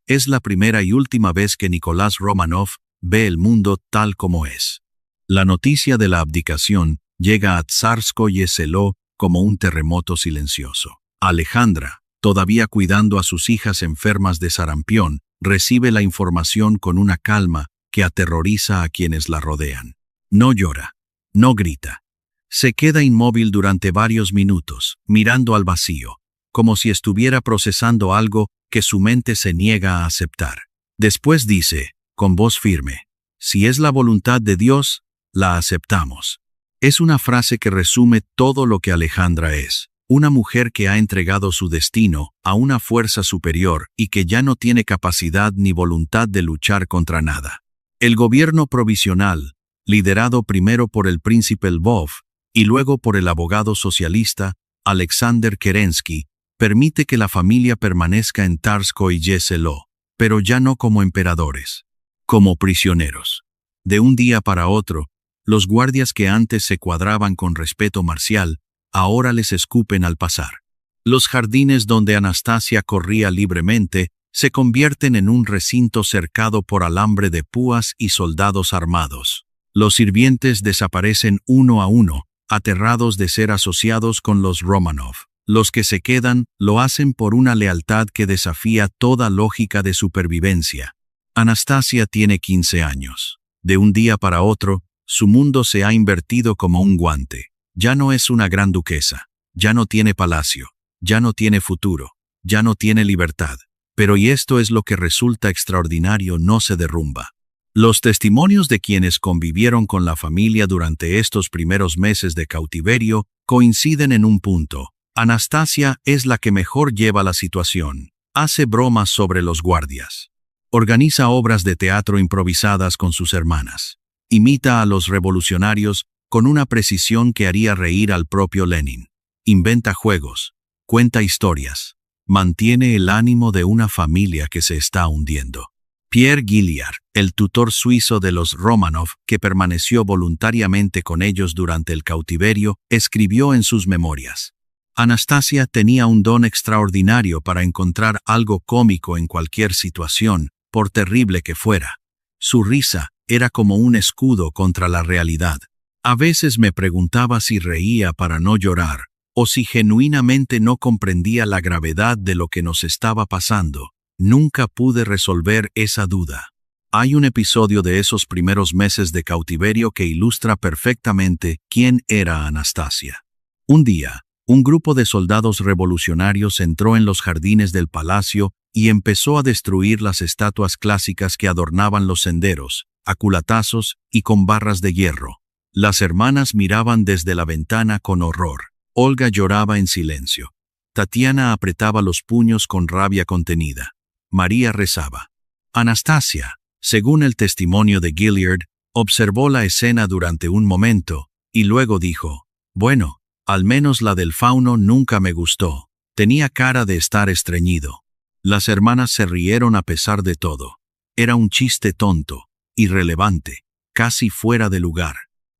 Es la primera y última vez que Nicolás Romanov ve el mundo tal como es. La noticia de la abdicación llega a Tsarskoye Selo como un terremoto silencioso. Alejandra, todavía cuidando a sus hijas enfermas de sarampión, recibe la información con una calma que aterroriza a quienes la rodean. No llora, no grita. Se queda inmóvil durante varios minutos, mirando al vacío, como si estuviera procesando algo que su mente se niega a aceptar. Después dice, con voz firme, «Si es la voluntad de Dios, la aceptamos». Es una frase que resume todo lo que Alejandra es. Una mujer que ha entregado su destino a una fuerza superior y que ya no tiene capacidad ni voluntad de luchar contra nada. El gobierno provisional, liderado primero por el príncipe Lvov y luego por el abogado socialista Alexander Kerensky, permite que la familia permanezca en Tsarskoye Selo, pero ya no como emperadores, como prisioneros. De un día para otro, los guardias que antes se cuadraban con respeto marcial, ahora les escupen al pasar. Los jardines donde Anastasia corría libremente se convierten en un recinto cercado por alambre de púas y soldados armados. Los sirvientes desaparecen uno a uno, aterrados de ser asociados con los Romanov. Los que se quedan lo hacen por una lealtad que desafía toda lógica de supervivencia. Anastasia tiene 15 años. De un día para otro, su mundo se ha invertido como un guante. Ya no es una gran duquesa, ya no tiene palacio, ya no tiene futuro, ya no tiene libertad. Pero y esto es lo que resulta extraordinario, no se derrumba. Los testimonios de quienes convivieron con la familia durante estos primeros meses de cautiverio coinciden en un punto. Anastasia es la que mejor lleva la situación. Hace bromas sobre los guardias. Organiza obras de teatro improvisadas con sus hermanas. Imita a los revolucionarios con una precisión que haría reír al propio Lenin. Inventa juegos, cuenta historias, mantiene el ánimo de una familia que se está hundiendo. Pierre Guilliard, el tutor suizo de los Romanov, que permaneció voluntariamente con ellos durante el cautiverio, escribió en sus memorias: Anastasia tenía un don extraordinario para encontrar algo cómico en cualquier situación, por terrible que fuera. Su risa era como un escudo contra la realidad. A veces me preguntaba si reía para no llorar, o si genuinamente no comprendía la gravedad de lo que nos estaba pasando. Nunca pude resolver esa duda. Hay un episodio de esos primeros meses de cautiverio que ilustra perfectamente quién era Anastasia. Un día, Un grupo de soldados revolucionarios entró en los jardines del palacio y empezó a destruir las estatuas clásicas que adornaban los senderos, a culatazos y con barras de hierro. Las hermanas miraban desde la ventana con horror. Olga lloraba en silencio. Tatiana apretaba los puños con rabia contenida. María rezaba. Anastasia, según el testimonio de Gilliard, observó la escena durante un momento y luego dijo: «Bueno, al menos la del fauno nunca me gustó. Tenía cara de estar estreñido». Las hermanas se rieron a pesar de todo. Era un chiste tonto, irrelevante, casi fuera de lugar.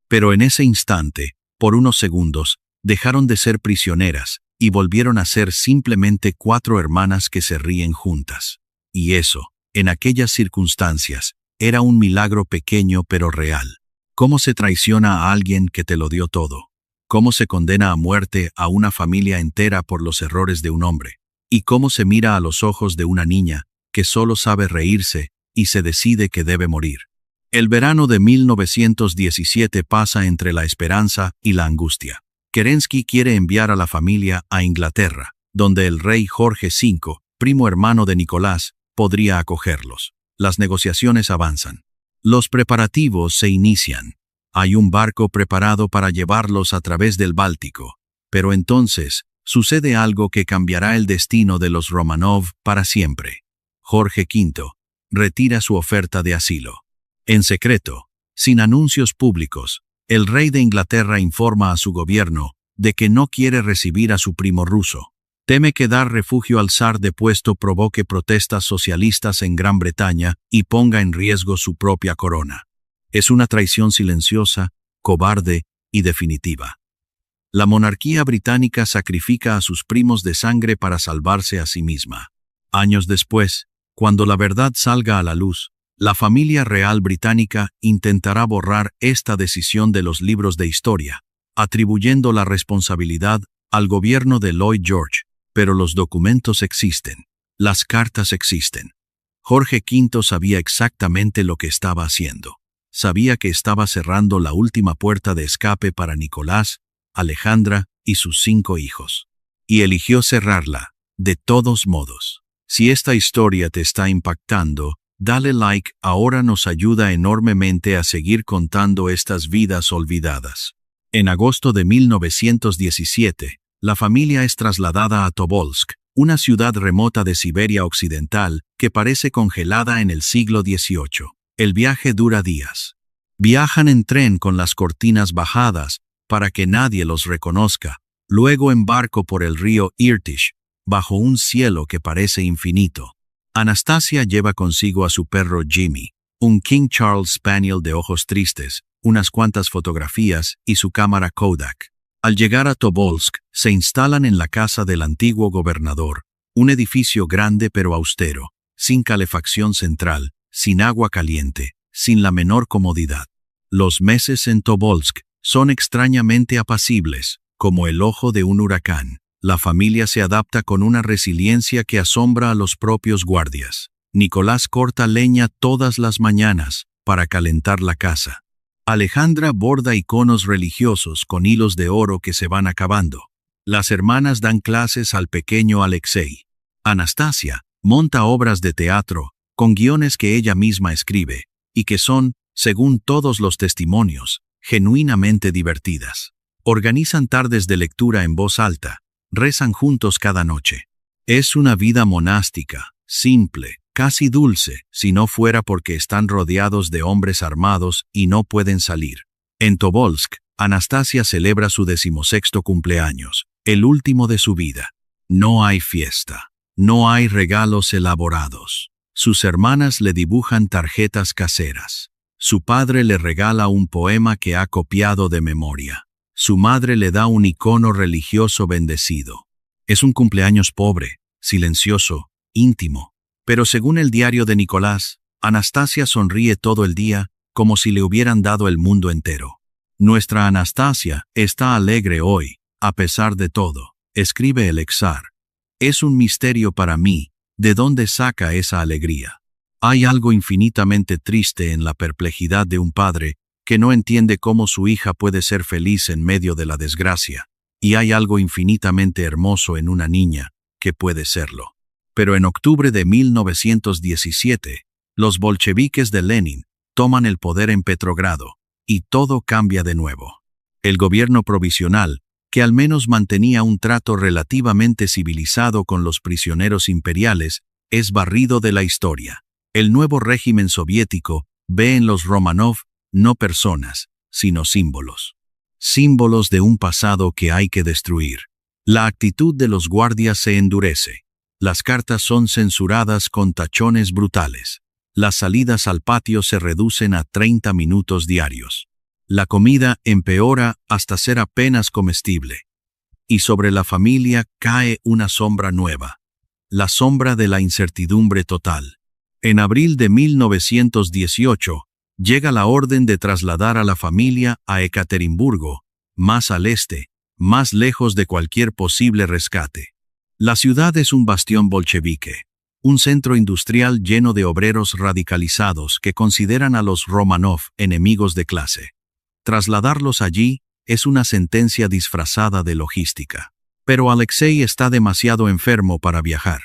Pero en ese instante, por unos segundos, dejaron de ser prisioneras y volvieron a ser simplemente 4 hermanas que se ríen juntas. Y eso, en aquellas circunstancias, era un milagro pequeño pero real. ¿Cómo se traiciona a alguien que te lo dio todo? ¿Cómo se condena a muerte a una familia entera por los errores de un hombre? ¿Y cómo se mira a los ojos de una niña que solo sabe reírse y se decide que debe morir? El verano de 1917 pasa entre la esperanza y la angustia. Kerensky quiere enviar a la familia a Inglaterra, donde el rey Jorge V, primo hermano de Nicolás, podría acogerlos. Las negociaciones avanzan. Los preparativos se inician. Hay un barco preparado para llevarlos a través del Báltico. Pero entonces, sucede algo que cambiará el destino de los Romanov para siempre. Jorge V retira su oferta de asilo. En secreto, sin anuncios públicos, el rey de Inglaterra informa a su gobierno de que no quiere recibir a su primo ruso. Teme que dar refugio al zar depuesto provoque protestas socialistas en Gran Bretaña y ponga en riesgo su propia corona. Es una traición silenciosa, cobarde y definitiva. La monarquía británica sacrifica a sus primos de sangre para salvarse a sí misma. Años después, cuando la verdad salga a la luz, la familia real británica intentará borrar esta decisión de los libros de historia, atribuyendo la responsabilidad al gobierno de Lloyd George, pero los documentos existen, las cartas existen. Jorge V sabía exactamente lo que estaba haciendo. Sabía que estaba cerrando la última puerta de escape para Nicolás, Alejandra y sus 5 hijos. Y eligió cerrarla, de todos modos. Si esta historia te está impactando, dale like, ahora nos ayuda enormemente a seguir contando estas vidas olvidadas. En agosto de 1917, la familia es trasladada a Tobolsk, una ciudad remota de Siberia Occidental que parece congelada en el siglo XVIII. El viaje dura días. Viajan en tren con las cortinas bajadas para que nadie los reconozca, luego en barco por el río Irtysh, bajo un cielo que parece infinito. Anastasia lleva consigo a su perro Jimmy, un King Charles Spaniel de ojos tristes, unas cuantas fotografías y su cámara Kodak. Al llegar a Tobolsk, se instalan en la casa del antiguo gobernador, un edificio grande pero austero, sin calefacción central, sin agua caliente, sin la menor comodidad. Los meses en Tobolsk son extrañamente apacibles, como el ojo de un huracán. La familia se adapta con una resiliencia que asombra a los propios guardias. Nicolás corta leña todas las mañanas para calentar la casa. Alejandra borda iconos religiosos con hilos de oro que se van acabando. Las hermanas dan clases al pequeño Alexei. Anastasia monta obras de teatro con guiones que ella misma escribe y que son, según todos los testimonios, genuinamente divertidas. Organizan tardes de lectura en voz alta, rezan juntos cada noche. Es una vida monástica, simple, casi dulce, si no fuera porque están rodeados de hombres armados y no pueden salir. En Tobolsk, Anastasia celebra su 16º cumpleaños, el último de su vida. No hay fiesta, no hay regalos elaborados. Sus hermanas le dibujan tarjetas caseras. Su padre le regala un poema que ha copiado de memoria. Su madre le da un icono religioso bendecido. Es un cumpleaños pobre, silencioso, íntimo. Pero según el diario de Nicolás, Anastasia sonríe todo el día, como si le hubieran dado el mundo entero. Nuestra Anastasia está alegre hoy, a pesar de todo, escribe el exar. Es un misterio para mí, ¿de dónde saca esa alegría? Hay algo infinitamente triste en la perplejidad de un padre que no entiende cómo su hija puede ser feliz en medio de la desgracia. y hay algo infinitamente hermoso en una niña que puede serlo. Pero en octubre de 1917, los bolcheviques de Lenin toman el poder en Petrogrado, y todo cambia de nuevo. El gobierno provisional, que al menos mantenía un trato relativamente civilizado con los prisioneros imperiales, es barrido de la historia. El nuevo régimen soviético ve en los Romanov no personas, sino símbolos. Símbolos de un pasado que hay que destruir. La actitud de los guardias se endurece. Las cartas son censuradas con tachones brutales. Las salidas al patio se reducen a 30 minutos diarios. La comida empeora hasta ser apenas comestible. Y sobre la familia cae una sombra nueva. La sombra de la incertidumbre total. En abril de 1918, llega la orden de trasladar a la familia a Ekaterimburgo, más al este, más lejos de cualquier posible rescate. La ciudad es un bastión bolchevique, un centro industrial lleno de obreros radicalizados que consideran a los Romanov enemigos de clase. Trasladarlos allí es una sentencia disfrazada de logística. Pero Alexei está demasiado enfermo para viajar.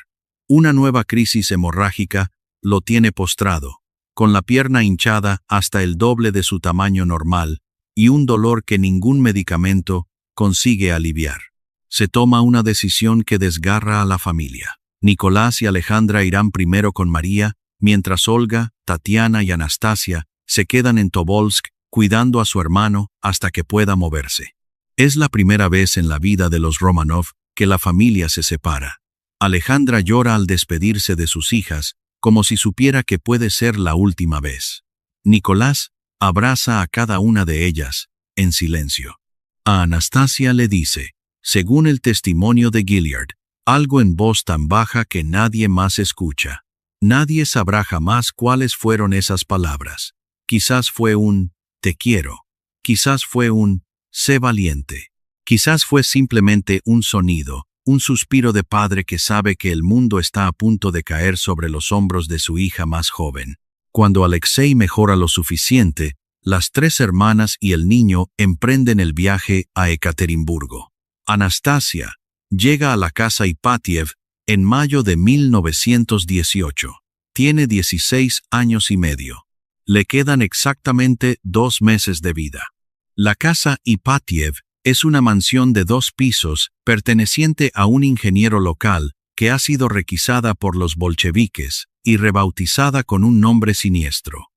Una nueva crisis hemorrágica lo tiene postrado, con la pierna hinchada hasta el doble de su tamaño normal y un dolor que ningún medicamento consigue aliviar. Se toma una decisión que desgarra a la familia. Nicolás y Alejandra irán primero con María, mientras Olga, Tatiana y Anastasia se quedan en Tobolsk cuidando a su hermano hasta que pueda moverse. Es la primera vez en la vida de los Romanov que la familia se separa. Alejandra llora al despedirse de sus hijas, como si supiera que puede ser la última vez. Nicolás abraza a cada una de ellas, en silencio. A Anastasia le dice, según el testimonio de Gilliard, algo en voz tan baja que nadie más escucha. Nadie sabrá jamás cuáles fueron esas palabras. Quizás fue un «te quiero». Quizás fue un «sé valiente». Quizás fue simplemente un sonido, un suspiro de padre que sabe que el mundo está a punto de caer sobre los hombros de su hija más joven. Cuando Alexei mejora lo suficiente, las tres hermanas y el niño emprenden el viaje a Ekaterimburgo. Anastasia llega a la casa Ipatiev en mayo de 1918. Tiene 16 años y medio. Le quedan exactamente 2 meses de vida. La casa Ipatiev es una mansión de 2 pisos perteneciente a un ingeniero local que ha sido requisada por los bolcheviques y rebautizada con un nombre siniestro.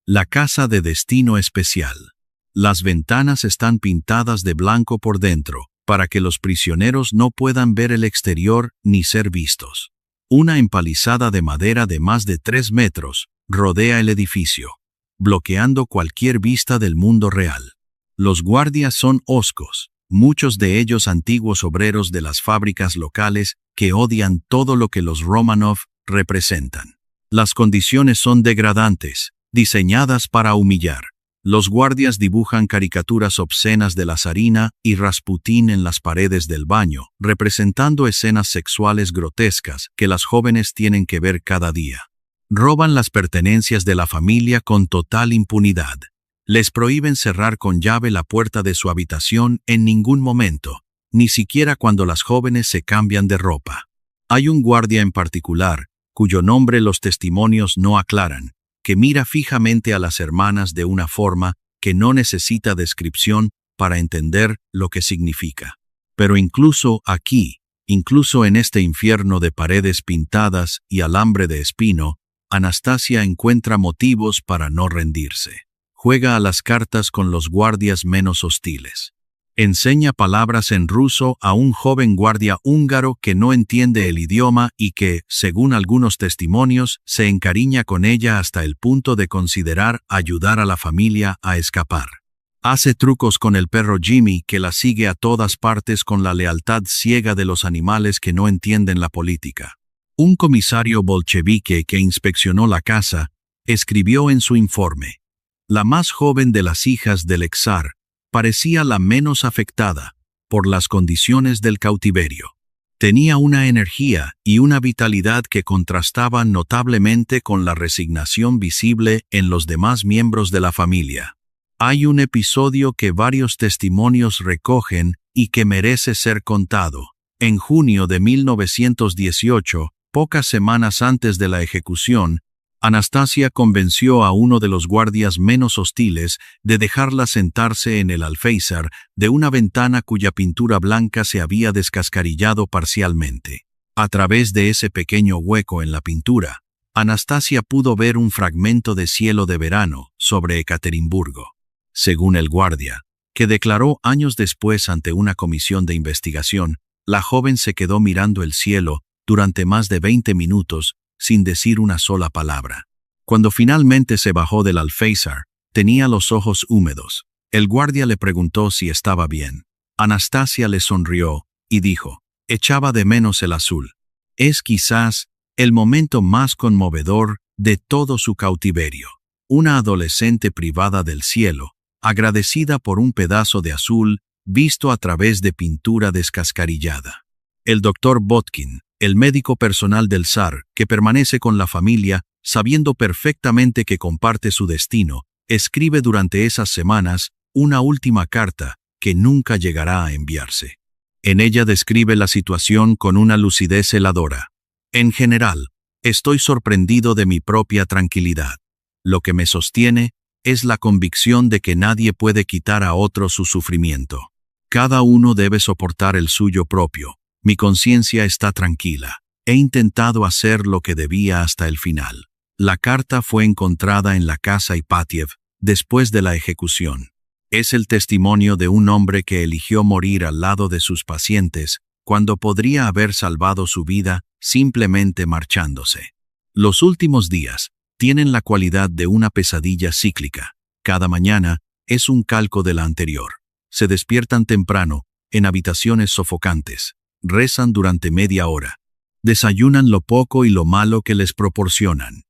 La casa de destino especial. Las ventanas están pintadas de blanco por dentro, para que los prisioneros no puedan ver el exterior ni ser vistos. Una empalizada de madera de más de 3 metros rodea el edificio, bloqueando cualquier vista del mundo real. Los guardias son hoscos, muchos de ellos antiguos obreros de las fábricas locales que odian todo lo que los Romanov representan. Las condiciones son degradantes, diseñadas para humillar. Los guardias dibujan caricaturas obscenas de la zarina y Rasputín en las paredes del baño, representando escenas sexuales grotescas que las jóvenes tienen que ver cada día. Roban las pertenencias de la familia con total impunidad. Les prohíben cerrar con llave la puerta de su habitación en ningún momento, ni siquiera cuando las jóvenes se cambian de ropa. Hay un guardia en particular, cuyo nombre los testimonios no aclaran, que mira fijamente a las hermanas de una forma que no necesita descripción para entender lo que significa. Pero incluso aquí, incluso en este infierno de paredes pintadas y alambre de espino, Anastasia encuentra motivos para no rendirse. Juega a las cartas con los guardias menos hostiles. Enseña palabras en ruso a un joven guardia húngaro que no entiende el idioma y que, según algunos testimonios, se encariña con ella hasta el punto de considerar ayudar a la familia a escapar. Hace trucos con el perro Jimmy, que la sigue a todas partes con la lealtad ciega de los animales que no entienden la política. Un comisario bolchevique que inspeccionó la casa escribió en su informe: la más joven de las hijas del exar parecía la menos afectada por las condiciones del cautiverio. Tenía una energía y una vitalidad que contrastaban notablemente con la resignación visible en los demás miembros de la familia. Hay un episodio que varios testimonios recogen y que merece ser contado. En junio de 1918, pocas semanas antes de la ejecución, Anastasia convenció a uno de los guardias menos hostiles de dejarla sentarse en el alféizar de una ventana cuya pintura blanca se había descascarillado parcialmente. A través de ese pequeño hueco en la pintura, Anastasia pudo ver un fragmento de cielo de verano sobre Ekaterimburgo. Según el guardia, que declaró años después ante una comisión de investigación, la joven se quedó mirando el cielo durante más de 20 minutos sin decir una sola palabra. Cuando finalmente se bajó del alféizar, tenía los ojos húmedos. El guardia le preguntó si estaba bien. Anastasia le sonrió y dijo, echaba de menos el azul. Es quizás el momento más conmovedor de todo su cautiverio. Una adolescente privada del cielo, agradecida por un pedazo de azul visto a través de pintura descascarillada. El doctor Botkin, el médico personal del zar, que permanece con la familia, sabiendo perfectamente que comparte su destino, escribe durante esas semanas una última carta que nunca llegará a enviarse. En ella describe la situación con una lucidez heladora. En general, estoy sorprendido de mi propia tranquilidad. Lo que me sostiene es la convicción de que nadie puede quitar a otro su sufrimiento. Cada uno debe soportar el suyo propio. Mi conciencia está tranquila. He intentado hacer lo que debía hasta el final. La carta fue encontrada en la casa Ipatiev después de la ejecución. Es el testimonio de un hombre que eligió morir al lado de sus pacientes cuando podría haber salvado su vida simplemente marchándose. Los últimos días tienen la cualidad de una pesadilla cíclica. Cada mañana es un calco de la anterior. Se despiertan temprano, en habitaciones sofocantes. Rezan durante media hora. Desayunan lo poco y lo malo que les proporcionan.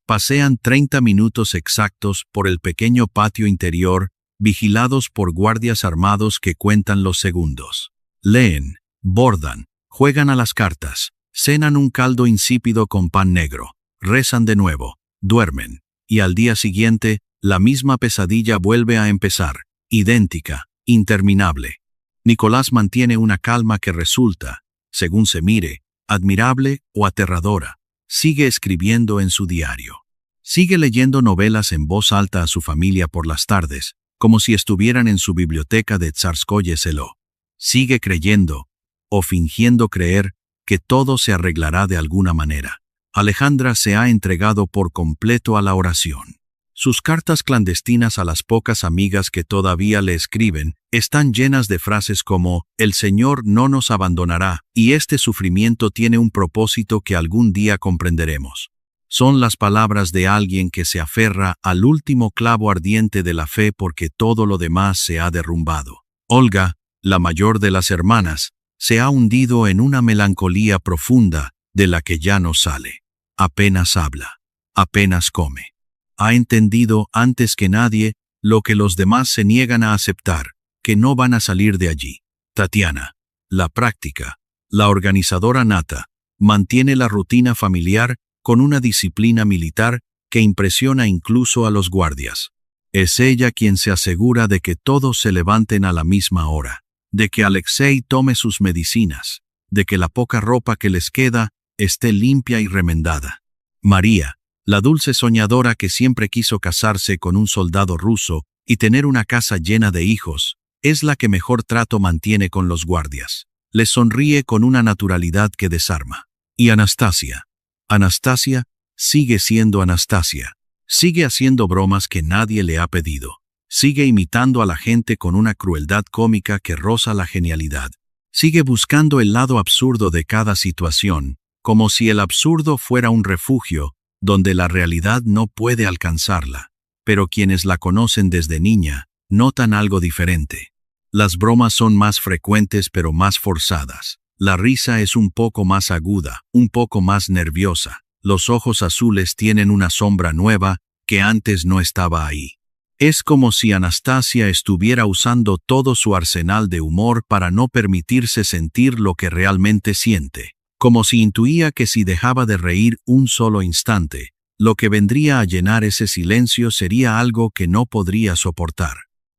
Pasean 30 minutos exactos por el pequeño patio interior, vigilados por guardias armados que cuentan los segundos. Leen, bordan, juegan a las cartas, cenan un caldo insípido con pan negro, rezan de nuevo, duermen, y al día siguiente, la misma pesadilla vuelve a empezar, idéntica, interminable. Nicolás mantiene una calma que resulta, según se mire, admirable o aterradora. Sigue escribiendo en su diario. Sigue leyendo novelas en voz alta a su familia por las tardes, como si estuvieran en su biblioteca de Tsarskoye Selo. Sigue creyendo, o fingiendo creer, que todo se arreglará de alguna manera. Alejandra se ha entregado por completo a la oración. Sus cartas clandestinas a las pocas amigas que todavía le escriben están llenas de frases como «El Señor no nos abandonará» y «Este sufrimiento tiene un propósito que algún día comprenderemos». Son las palabras de alguien que se aferra al último clavo ardiente de la fe porque todo lo demás se ha derrumbado. Olga, la mayor de las hermanas, se ha hundido en una melancolía profunda de la que ya no sale. Apenas habla, apenas come. Ha entendido antes que nadie lo que los demás se niegan a aceptar, que no van a salir de allí. Tatiana, la práctica, la organizadora nata, mantiene la rutina familiar con una disciplina militar que impresiona incluso a los guardias. Es ella quien se asegura de que todos se levanten a la misma hora, de que Alexei tome sus medicinas, de que la poca ropa que les queda esté limpia y remendada. María, la dulce soñadora que siempre quiso casarse con un soldado ruso y tener una casa llena de hijos, es la que mejor trato mantiene con los guardias. Les sonríe con una naturalidad que desarma. Y Anastasia. Anastasia sigue siendo Anastasia. Sigue haciendo bromas que nadie le ha pedido. Sigue imitando a la gente con una crueldad cómica que roza la genialidad. Sigue buscando el lado absurdo de cada situación, como si el absurdo fuera un refugio donde la realidad no puede alcanzarla, pero quienes la conocen desde niña notan algo diferente. Las bromas son más frecuentes pero más forzadas. La risa es un poco más aguda, un poco más nerviosa. Los ojos azules tienen una sombra nueva que antes no estaba ahí. Es como si Anastasia estuviera usando todo su arsenal de humor para no permitirse sentir lo que realmente siente. Como si intuía que si dejaba de reír un solo instante, Lo que vendría a llenar ese silencio sería algo que no podría soportar.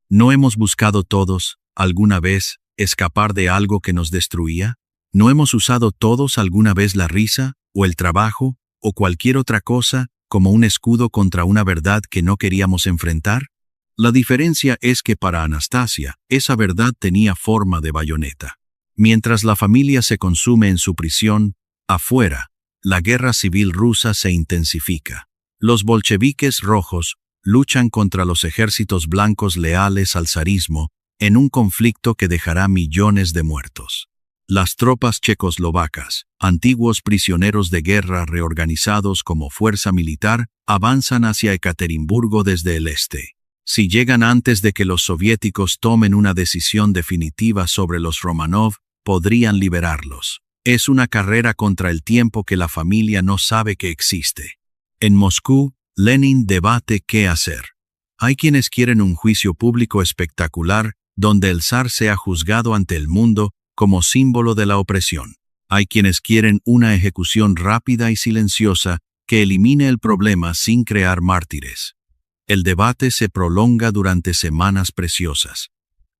¿No hemos buscado todos, alguna vez, escapar de algo que nos destruía? ¿No hemos usado todos alguna vez la risa, o el trabajo, o cualquier otra cosa, como un escudo contra una verdad que no queríamos enfrentar? La diferencia es que para Anastasia, esa verdad tenía forma de bayoneta. Mientras la familia se consume en su prisión, afuera, la guerra civil rusa se intensifica. Los bolcheviques rojos luchan contra los ejércitos blancos leales al zarismo en un conflicto que dejará millones de muertos. Las tropas checoslovacas, antiguos prisioneros de guerra reorganizados como fuerza militar, avanzan hacia Ekaterimburgo desde el este. Si llegan antes de que los soviéticos tomen una decisión definitiva sobre los Romanov, podrían liberarlos. Es una carrera contra el tiempo que la familia no sabe que existe. En Moscú, Lenin debate qué hacer. Hay quienes quieren un juicio público espectacular donde el zar sea juzgado ante el mundo como símbolo de la opresión. Hay quienes quieren una ejecución rápida y silenciosa que elimine el problema sin crear mártires. El debate se prolonga durante semanas preciosas.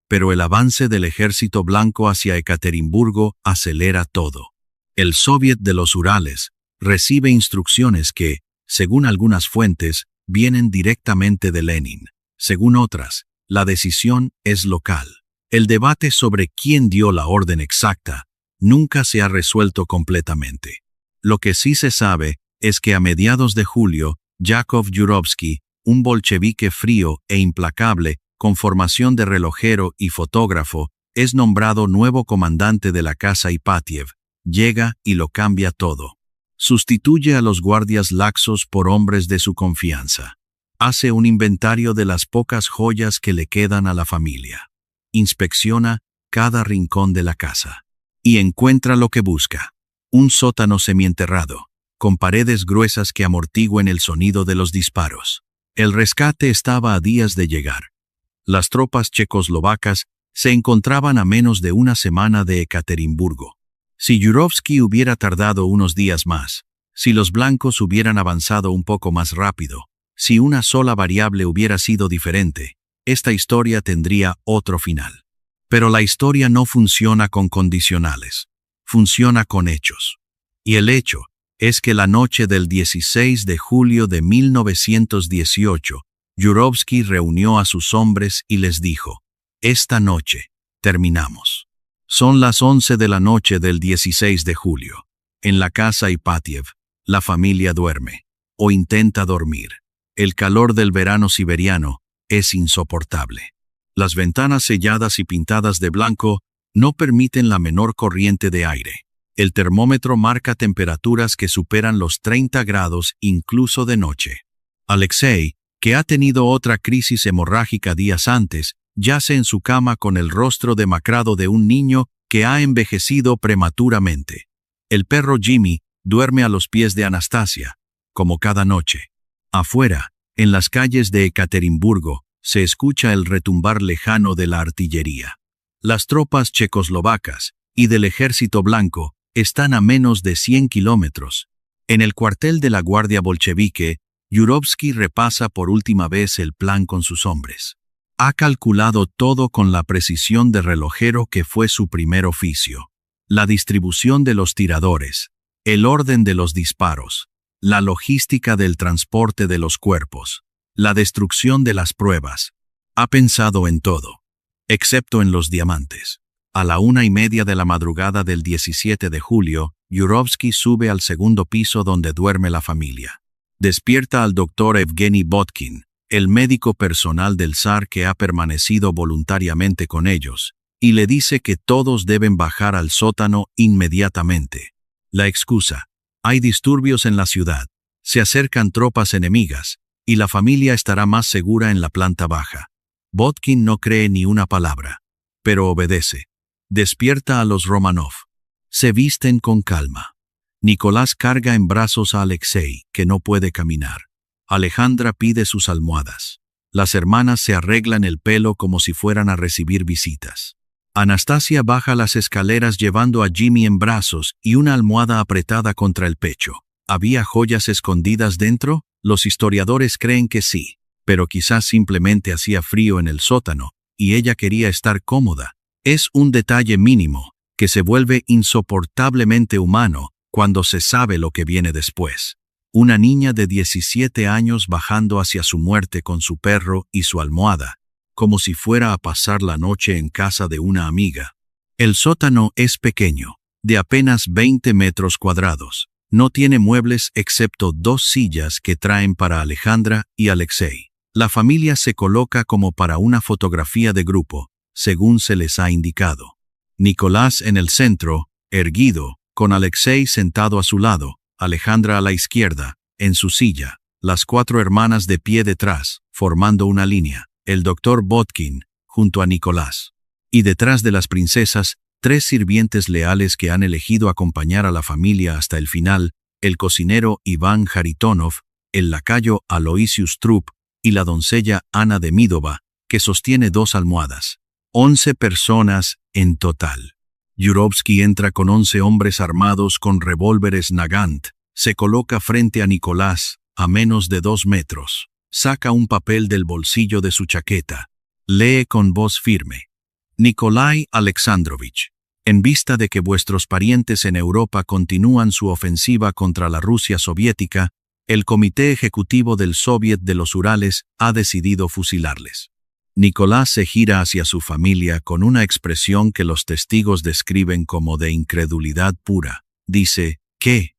Pero el avance del ejército blanco hacia Ekaterimburgo acelera todo. El Soviet de los Urales recibe instrucciones que, según algunas fuentes, vienen directamente de Lenin. Según otras, la decisión es local. El debate sobre quién dio la orden exacta nunca se ha resuelto completamente. Lo que sí se sabe es que a mediados de julio, Yakov Yurovsky, un bolchevique frío e implacable, con formación de relojero y fotógrafo, es nombrado nuevo comandante de la casa Ipatiev. Llega y lo cambia todo. Sustituye a los guardias laxos por hombres de su confianza. Hace un inventario de las pocas joyas que le quedan a la familia. Inspecciona cada rincón de la casa. Y encuentra lo que busca. Un sótano semienterrado, con paredes gruesas que amortiguen el sonido de los disparos. El rescate estaba a días de llegar. Las tropas checoslovacas se encontraban a menos de una semana de Ekaterimburgo. Si Yurovsky hubiera tardado unos días más, si los blancos hubieran avanzado un poco más rápido, si una sola variable hubiera sido diferente, esta historia tendría otro final. Pero la historia no funciona con condicionales, funciona con hechos. Y el hecho es que la noche del 16 de julio de 1918, Yurovsky reunió a sus hombres y les dijo: «Esta noche, terminamos». Son las 11 de la noche del 16 de julio. En la casa Ipatiev, la familia duerme, o intenta dormir. El calor del verano siberiano es insoportable. Las ventanas selladas y pintadas de blanco no permiten la menor corriente de aire. El termómetro marca temperaturas que superan los 30 grados incluso de noche. Alexei, que ha tenido otra crisis hemorrágica días antes, yace en su cama con el rostro demacrado de un niño que ha envejecido prematuramente. El perro Jimmy duerme a los pies de Anastasia, como cada noche. Afuera, en las calles de Ekaterimburgo, se escucha el retumbar lejano de la artillería. Las tropas checoslovacas y del ejército blanco están a menos de 100 kilómetros. En el cuartel de la Guardia Bolchevique, Yurovsky repasa por última vez el plan con sus hombres. Ha calculado todo con la precisión de relojero que fue su primer oficio. La distribución de los tiradores, el orden de los disparos, la logística del transporte de los cuerpos, la destrucción de las pruebas. Ha pensado en todo, excepto en los diamantes. A la 1:30 de la madrugada del 17 de julio, Yurovsky sube al segundo piso donde duerme la familia. Despierta al doctor Evgeny Botkin, el médico personal del zar que ha permanecido voluntariamente con ellos, y le dice que todos deben bajar al sótano inmediatamente. La excusa: hay disturbios en la ciudad, se acercan tropas enemigas, y la familia estará más segura en la planta baja. Botkin no cree ni una palabra, pero obedece. Despierta a los Romanov. Se visten con calma. Nicolás carga en brazos a Alexei, que no puede caminar. Alejandra pide sus almohadas. Las hermanas se arreglan el pelo como si fueran a recibir visitas. Anastasia baja las escaleras llevando a Jimmy en brazos y una almohada apretada contra el pecho. ¿Había joyas escondidas dentro? Los historiadores creen que sí, pero quizás simplemente hacía frío en el sótano, y ella quería estar cómoda. Es un detalle mínimo, que se vuelve insoportablemente humano cuando se sabe lo que viene después. Una niña de 17 años bajando hacia su muerte con su perro y su almohada, como si fuera a pasar la noche en casa de una amiga. El sótano es pequeño, de apenas 20 metros cuadrados. No tiene muebles excepto 2 sillas que traen para Alejandra y Alexei. La familia se coloca como para una fotografía de grupo, según se les ha indicado. Nicolás en el centro, erguido, con Alexei sentado a su lado, Alejandra a la izquierda, en su silla, las 4 hermanas de pie detrás, formando una línea, el doctor Botkin, junto a Nicolás. Y detrás de las princesas, 3 sirvientes leales que han elegido acompañar a la familia hasta el final, el cocinero Iván Haritonov, el lacayo Aloysius Trupp y la doncella Ana Demidova, que sostiene 2 almohadas. 11 personas en total. Yurovsky entra con 11 hombres armados con revólveres Nagant, se coloca frente a Nicolás, a menos de 2 metros. Saca un papel del bolsillo de su chaqueta. Lee con voz firme. Nikolai Alexandrovich, en vista de que vuestros parientes en Europa continúan su ofensiva contra la Rusia soviética, el Comité Ejecutivo del Soviet de los Urales ha decidido fusilarles. Nicolás se gira hacia su familia con una expresión que los testigos describen como de incredulidad pura. Dice, ¿qué?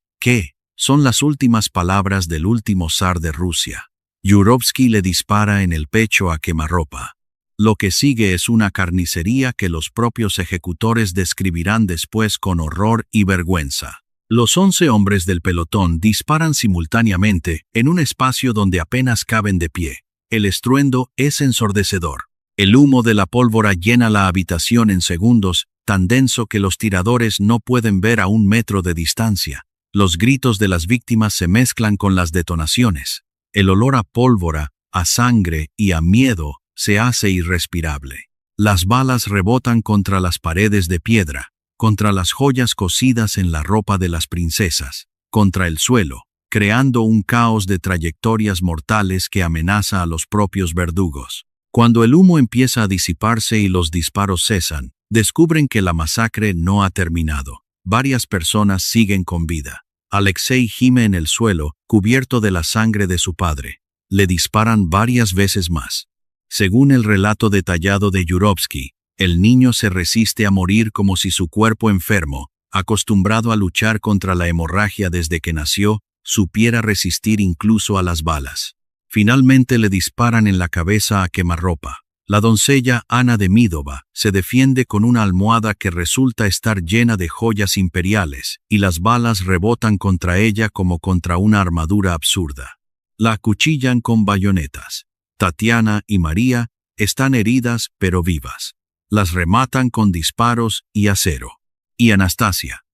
Son las últimas palabras del último zar de Rusia. Yurovsky le dispara en el pecho a quemarropa. Lo que sigue es una carnicería que los propios ejecutores describirán después con horror y vergüenza. Los 11 hombres del pelotón disparan simultáneamente en un espacio donde apenas caben de pie. El estruendo es ensordecedor. El humo de la pólvora llena la habitación en segundos, tan denso que los tiradores no pueden ver a 1 metro de distancia. Los gritos de las víctimas se mezclan con las detonaciones. El olor a pólvora, a sangre y a miedo se hace irrespirable. Las balas rebotan contra las paredes de piedra, contra las joyas cosidas en la ropa de las princesas, contra el suelo, creando un caos de trayectorias mortales que amenaza a los propios verdugos. Cuando el humo empieza a disiparse y los disparos cesan, descubren que la masacre no ha terminado. Varias personas siguen con vida. Alexei gime en el suelo, cubierto de la sangre de su padre. Le disparan varias veces más. Según el relato detallado de Yurovsky, el niño se resiste a morir como si su cuerpo enfermo, acostumbrado a luchar contra la hemorragia desde que nació, supiera resistir incluso a las balas. Finalmente le disparan en la cabeza a quemarropa. La doncella Ana Demidova se defiende con una almohada que resulta estar llena de joyas imperiales, y las balas rebotan contra ella como contra una armadura absurda. La acuchillan con bayonetas. Tatiana y María están heridas pero vivas. Las rematan con disparos y acero. Y Anastasia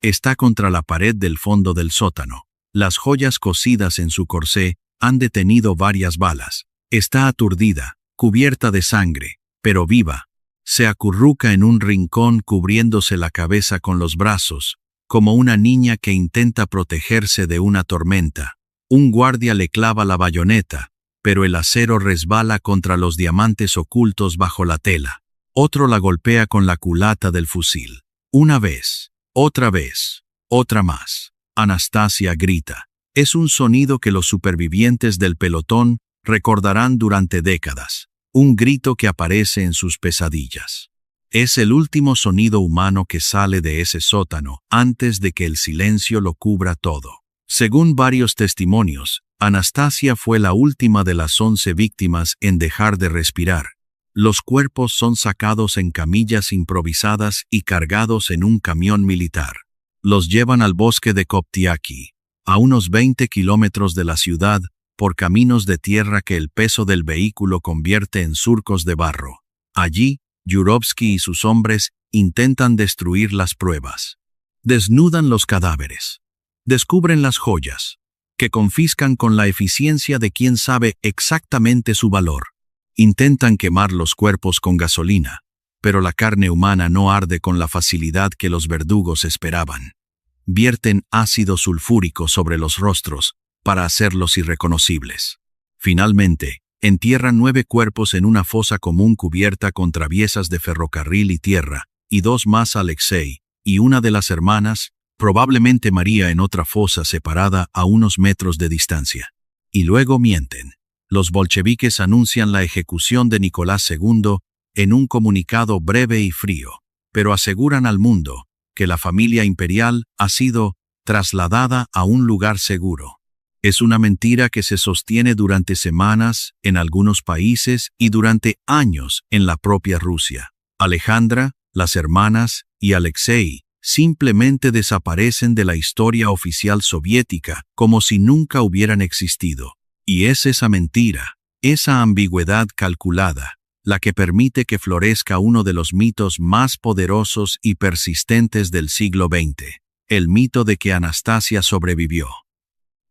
está contra la pared del fondo del sótano. Las joyas cosidas en su corsé han detenido varias balas. Está aturdida, cubierta de sangre, pero viva. Se acurruca en un rincón cubriéndose la cabeza con los brazos, como una niña que intenta protegerse de una tormenta. Un guardia le clava la bayoneta, pero el acero resbala contra los diamantes ocultos bajo la tela. Otro la golpea con la culata del fusil. Una vez, otra más. Anastasia grita. Es un sonido que los supervivientes del pelotón recordarán durante décadas. Un grito que aparece en sus pesadillas. Es el último sonido humano que sale de ese sótano antes de que el silencio lo cubra todo. Según varios testimonios, Anastasia fue la última de las 11 víctimas en dejar de respirar. Los cuerpos son sacados en camillas improvisadas y cargados en un camión militar. Los llevan al bosque de Koptiaki, a unos 20 kilómetros de la ciudad, por caminos de tierra que el peso del vehículo convierte en surcos de barro. Allí, Yurovsky y sus hombres intentan destruir las pruebas. Desnudan los cadáveres. Descubren las joyas, que confiscan con la eficiencia de quien sabe exactamente su valor. Intentan quemar los cuerpos con gasolina, pero la carne humana no arde con la facilidad que los verdugos esperaban. Vierten ácido sulfúrico sobre los rostros, para hacerlos irreconocibles. Finalmente, entierran 9 cuerpos en una fosa común cubierta con traviesas de ferrocarril y tierra, y 2 más a Alexei, y una de las hermanas, probablemente María, en otra fosa separada a unos metros de distancia. Y luego mienten. Los bolcheviques anuncian la ejecución de Nicolás II en un comunicado breve y frío, pero aseguran al mundo que la familia imperial ha sido trasladada a un lugar seguro. Es una mentira que se sostiene durante semanas en algunos países y durante años en la propia Rusia. Alejandra, las hermanas y Alexei simplemente desaparecen de la historia oficial soviética como si nunca hubieran existido. Y es esa mentira, esa ambigüedad calculada, la que permite que florezca uno de los mitos más poderosos y persistentes del siglo XX, el mito de que Anastasia sobrevivió.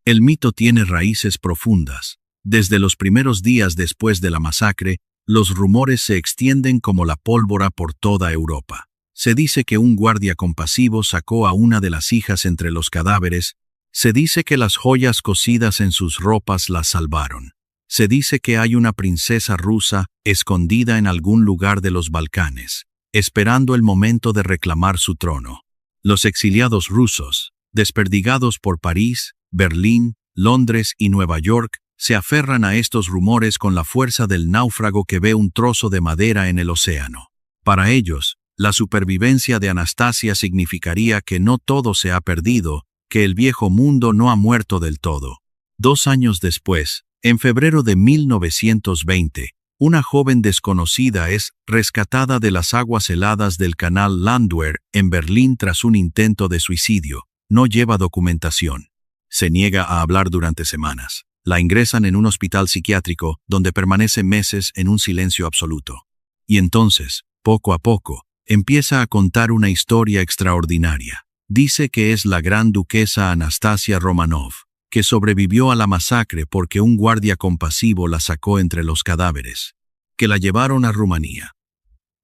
El mito tiene raíces profundas. Desde los primeros días después de la masacre, los rumores se extienden como la pólvora por toda Europa. Se dice que un guardia compasivo sacó a una de las hijas entre los cadáveres. Se dice que las joyas cosidas en sus ropas las salvaron. Se dice que hay una princesa rusa escondida en algún lugar de los Balcanes, esperando el momento de reclamar su trono. Los exiliados rusos, desperdigados por París, Berlín, Londres y Nueva York, se aferran a estos rumores con la fuerza del náufrago que ve un trozo de madera en el océano. Para ellos, la supervivencia de Anastasia significaría que no todo se ha perdido, que el viejo mundo no ha muerto del todo. 2 años después, en febrero de 1920, una joven desconocida es rescatada de las aguas heladas del canal Landwehr en Berlín tras un intento de suicidio. No lleva documentación. Se niega a hablar durante semanas. La ingresan en un hospital psiquiátrico donde permanece meses en un silencio absoluto. Y entonces, poco a poco, empieza a contar una historia extraordinaria. Dice que es la gran duquesa Anastasia Romanov, que sobrevivió a la masacre porque un guardia compasivo la sacó entre los cadáveres, que la llevaron a Rumanía,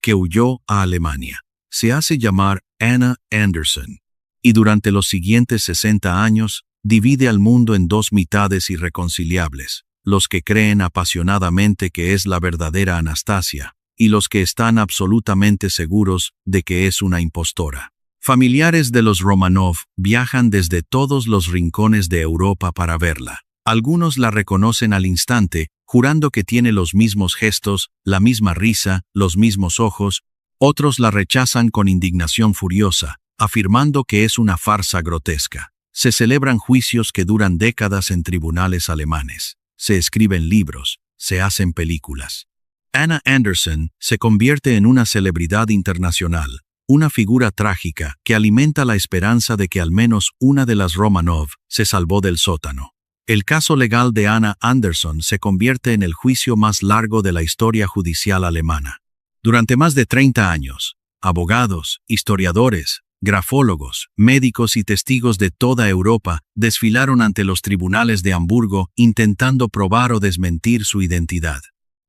que huyó a Alemania. Se hace llamar Anna Anderson, y durante los siguientes 60 años divide al mundo en 2 mitades irreconciliables, los que creen apasionadamente que es la verdadera Anastasia, y los que están absolutamente seguros de que es una impostora. Familiares de los Romanov viajan desde todos los rincones de Europa para verla. Algunos la reconocen al instante, jurando que tiene los mismos gestos, la misma risa, los mismos ojos. Otros la rechazan con indignación furiosa, afirmando que es una farsa grotesca. Se celebran juicios que duran décadas en tribunales alemanes. Se escriben libros, se hacen películas. Anna Anderson se convierte en una celebridad internacional, una figura trágica que alimenta la esperanza de que al menos una de las Romanov se salvó del sótano. El caso legal de Anna Anderson se convierte en el juicio más largo de la historia judicial alemana. Durante más de 30 años, abogados, historiadores, grafólogos, médicos y testigos de toda Europa desfilaron ante los tribunales de Hamburgo intentando probar o desmentir su identidad.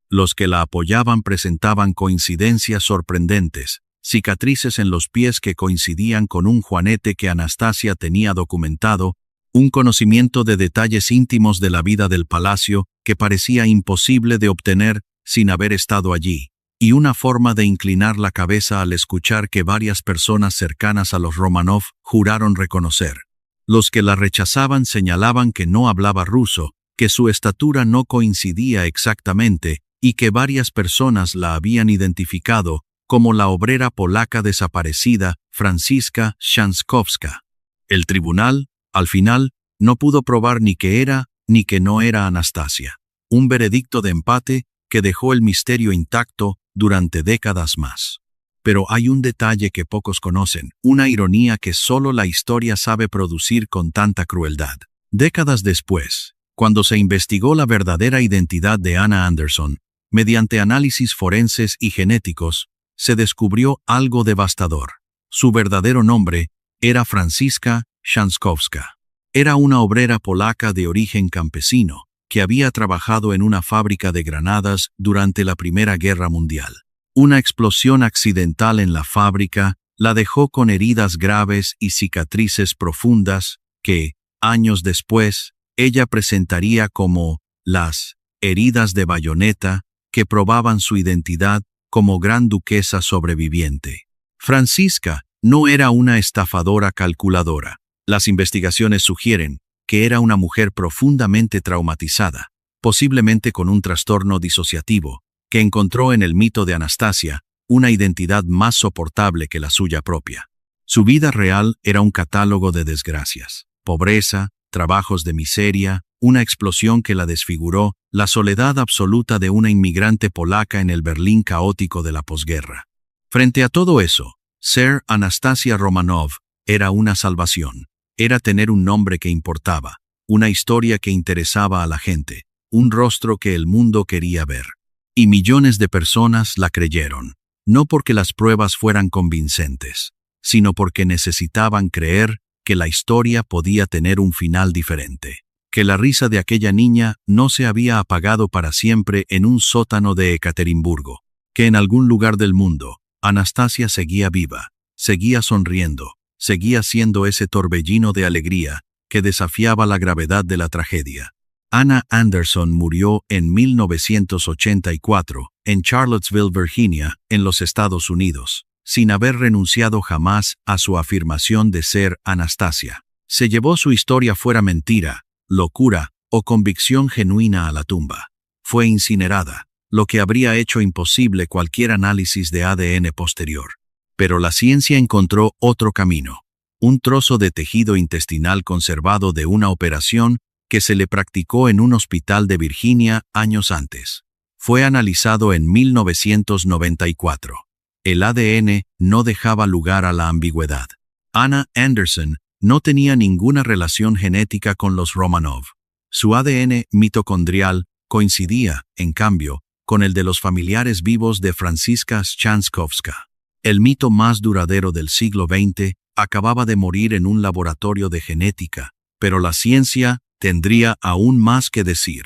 Los que la apoyaban presentaban coincidencias sorprendentes, cicatrices en los pies que coincidían con un juanete que Anastasia tenía documentado, un conocimiento de detalles íntimos de la vida del palacio que parecía imposible de obtener sin haber estado allí, y una forma de inclinar la cabeza al escuchar que varias personas cercanas a los Romanov juraron reconocer. Los que la rechazaban señalaban que no hablaba ruso, que su estatura no coincidía exactamente y que varias personas la habían identificado como la obrera polaca desaparecida Franziska Szankowska. El tribunal, al final, no pudo probar ni que era ni que no era Anastasia. Un veredicto de empate que dejó el misterio intacto durante décadas más. Pero hay un detalle que pocos conocen, una ironía que solo la historia sabe producir con tanta crueldad. Décadas después, cuando se investigó la verdadera identidad de Anna Anderson, mediante análisis forenses y genéticos, se descubrió algo devastador. Su verdadero nombre era Franziska Szankowska. Era una obrera polaca de origen campesino, que había trabajado en una fábrica de granadas durante la Primera Guerra Mundial. Una explosión accidental en la fábrica la dejó con heridas graves y cicatrices profundas que, años después, ella presentaría como las heridas de bayoneta que probaban su identidad como gran duquesa sobreviviente. Francisca no era una estafadora calculadora. Las investigaciones sugieren que era una mujer profundamente traumatizada, posiblemente con un trastorno disociativo, que encontró en el mito de Anastasia una identidad más soportable que la suya propia. Su vida real era un catálogo de desgracias, pobreza, trabajos de miseria, una explosión que la desfiguró, la soledad absoluta de una inmigrante polaca en el Berlín caótico de la posguerra. Frente a todo eso, ser Anastasia Romanov era una salvación. Era tener un nombre que importaba, una historia que interesaba a la gente, un rostro que el mundo quería ver. Y millones de personas la creyeron, no porque las pruebas fueran convincentes, sino porque necesitaban creer que la historia podía tener un final diferente, que la risa de aquella niña no se había apagado para siempre en un sótano de Ekaterimburgo, que en algún lugar del mundo, Anastasia seguía viva, seguía sonriendo, seguía siendo ese torbellino de alegría que desafiaba la gravedad de la tragedia. Anna Anderson murió en 1984 en Charlottesville, Virginia, en los Estados Unidos, sin haber renunciado jamás a su afirmación de ser Anastasia. Se llevó su historia fuera mentira, locura o convicción genuina a la tumba. Fue incinerada, lo que habría hecho imposible cualquier análisis de ADN posterior. Pero la ciencia encontró otro camino, un trozo de tejido intestinal conservado de una operación que se le practicó en un hospital de Virginia años antes. Fue analizado en 1994. El ADN no dejaba lugar a la ambigüedad. Anna Anderson no tenía ninguna relación genética con los Romanov. Su ADN mitocondrial coincidía, en cambio, con el de los familiares vivos de Franziska Schanskovska. El mito más duradero del siglo XX acababa de morir en un laboratorio de genética, pero la ciencia tendría aún más que decir.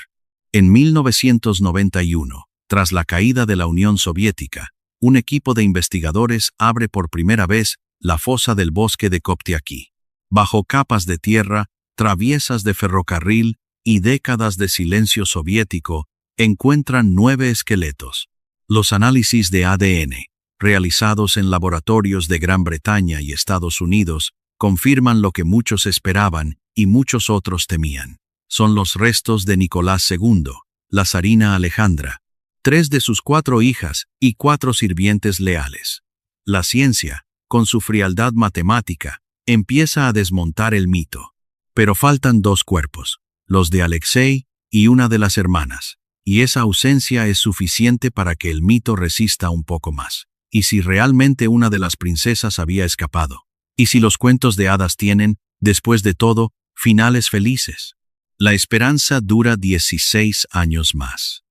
En 1991, tras la caída de la Unión Soviética, un equipo de investigadores abre por primera vez la fosa del bosque de Koptiaki. Bajo capas de tierra, traviesas de ferrocarril y décadas de silencio soviético, encuentran 9 esqueletos. Los análisis de ADN, realizados en laboratorios de Gran Bretaña y Estados Unidos, confirman lo que muchos esperaban y muchos otros temían. Son los restos de Nicolás II, la zarina Alejandra, 3 de sus 4 hijas y 4 sirvientes leales. La ciencia, con su frialdad matemática, empieza a desmontar el mito. Pero faltan 2 cuerpos, los de Alexei y una de las hermanas, y esa ausencia es suficiente para que el mito resista un poco más. ¿Y si realmente una de las princesas había escapado? ¿Y si los cuentos de hadas tienen, después de todo, finales felices? La esperanza dura 16 años más.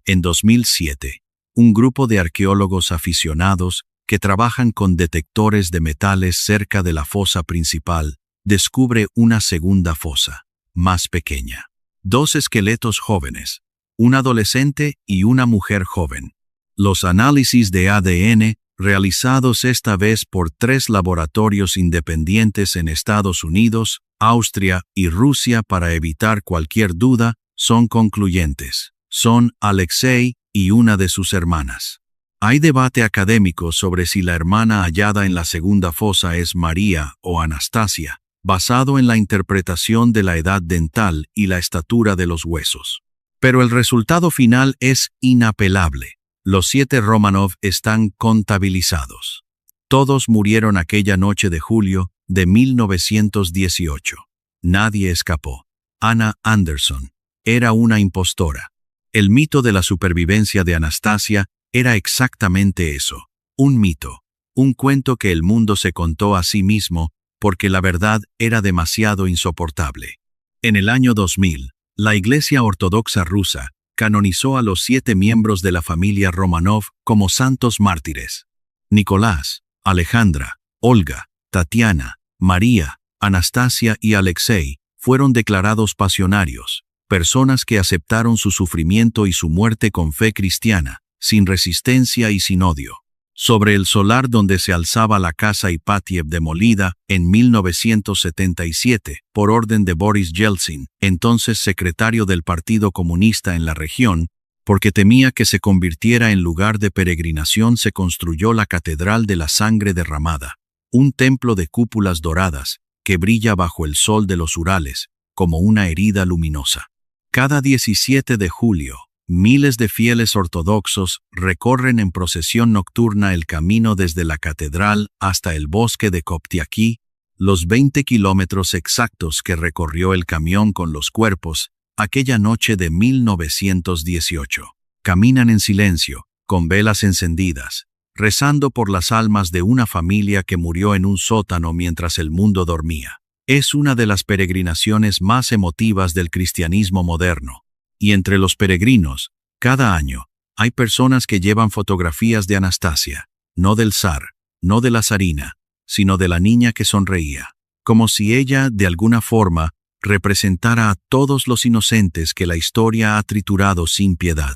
En 2007, un grupo de arqueólogos aficionados que trabajan con detectores de metales cerca de la fosa principal descubre una segunda fosa, más pequeña. 2 esqueletos jóvenes, un adolescente y una mujer joven. Los análisis de ADN, realizados esta vez por 3 laboratorios independientes en Estados Unidos, Austria y Rusia para evitar cualquier duda, son concluyentes. Son Alexei y una de sus hermanas. Hay debate académico sobre si la hermana hallada en la segunda fosa es María o Anastasia, basado en la interpretación de la edad dental y la estatura de los huesos. Pero el resultado final es inapelable. Los 7 Romanov están contabilizados. Todos murieron aquella noche de julio de 1918. Nadie escapó. Anna Anderson era una impostora. El mito de la supervivencia de Anastasia era exactamente eso, un mito, un cuento que el mundo se contó a sí mismo porque la verdad era demasiado insoportable. En el año 2000, la Iglesia Ortodoxa rusa canonizó a los 7 miembros de la familia Romanov como santos mártires. Nicolás, Alejandra, Olga, Tatiana, María, Anastasia y Alexei fueron declarados pasionarios, personas que aceptaron su sufrimiento y su muerte con fe cristiana, sin resistencia y sin odio. sobre el solar donde se alzaba la casa Ipatiev demolida en 1977 por orden de Boris Yeltsin, entonces secretario del Partido Comunista en la región, porque temía que se convirtiera en lugar de peregrinación, se construyó la Catedral de la Sangre Derramada, un templo de cúpulas doradas que brilla bajo el sol de los Urales, como una herida luminosa. Cada 17 de julio, miles de fieles ortodoxos recorren en procesión nocturna el camino desde la catedral hasta el bosque de Koptiaki, los 20 kilómetros exactos que recorrió el camión con los cuerpos aquella noche de 1918. Caminan en silencio, con velas encendidas, rezando por las almas de una familia que murió en un sótano mientras el mundo dormía. Es una de las peregrinaciones más emotivas del cristianismo moderno. Y entre los peregrinos, cada año, hay personas que llevan fotografías de Anastasia, no del zar, no de la zarina, sino de la niña que sonreía, como si ella, de alguna forma, representara a todos los inocentes que la historia ha triturado sin piedad.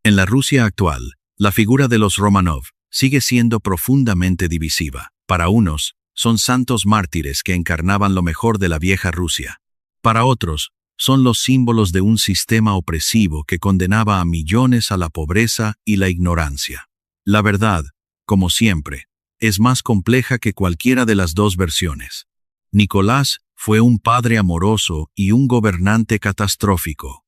En la Rusia actual, la figura de los Romanov sigue siendo profundamente divisiva. Para unos, son santos mártires que encarnaban lo mejor de la vieja Rusia. Para otros, son los símbolos de un sistema opresivo que condenaba a millones a la pobreza y la ignorancia. La verdad, como siempre, es más compleja que cualquiera de las dos versiones. Nicolás fue un padre amoroso y un gobernante catastrófico.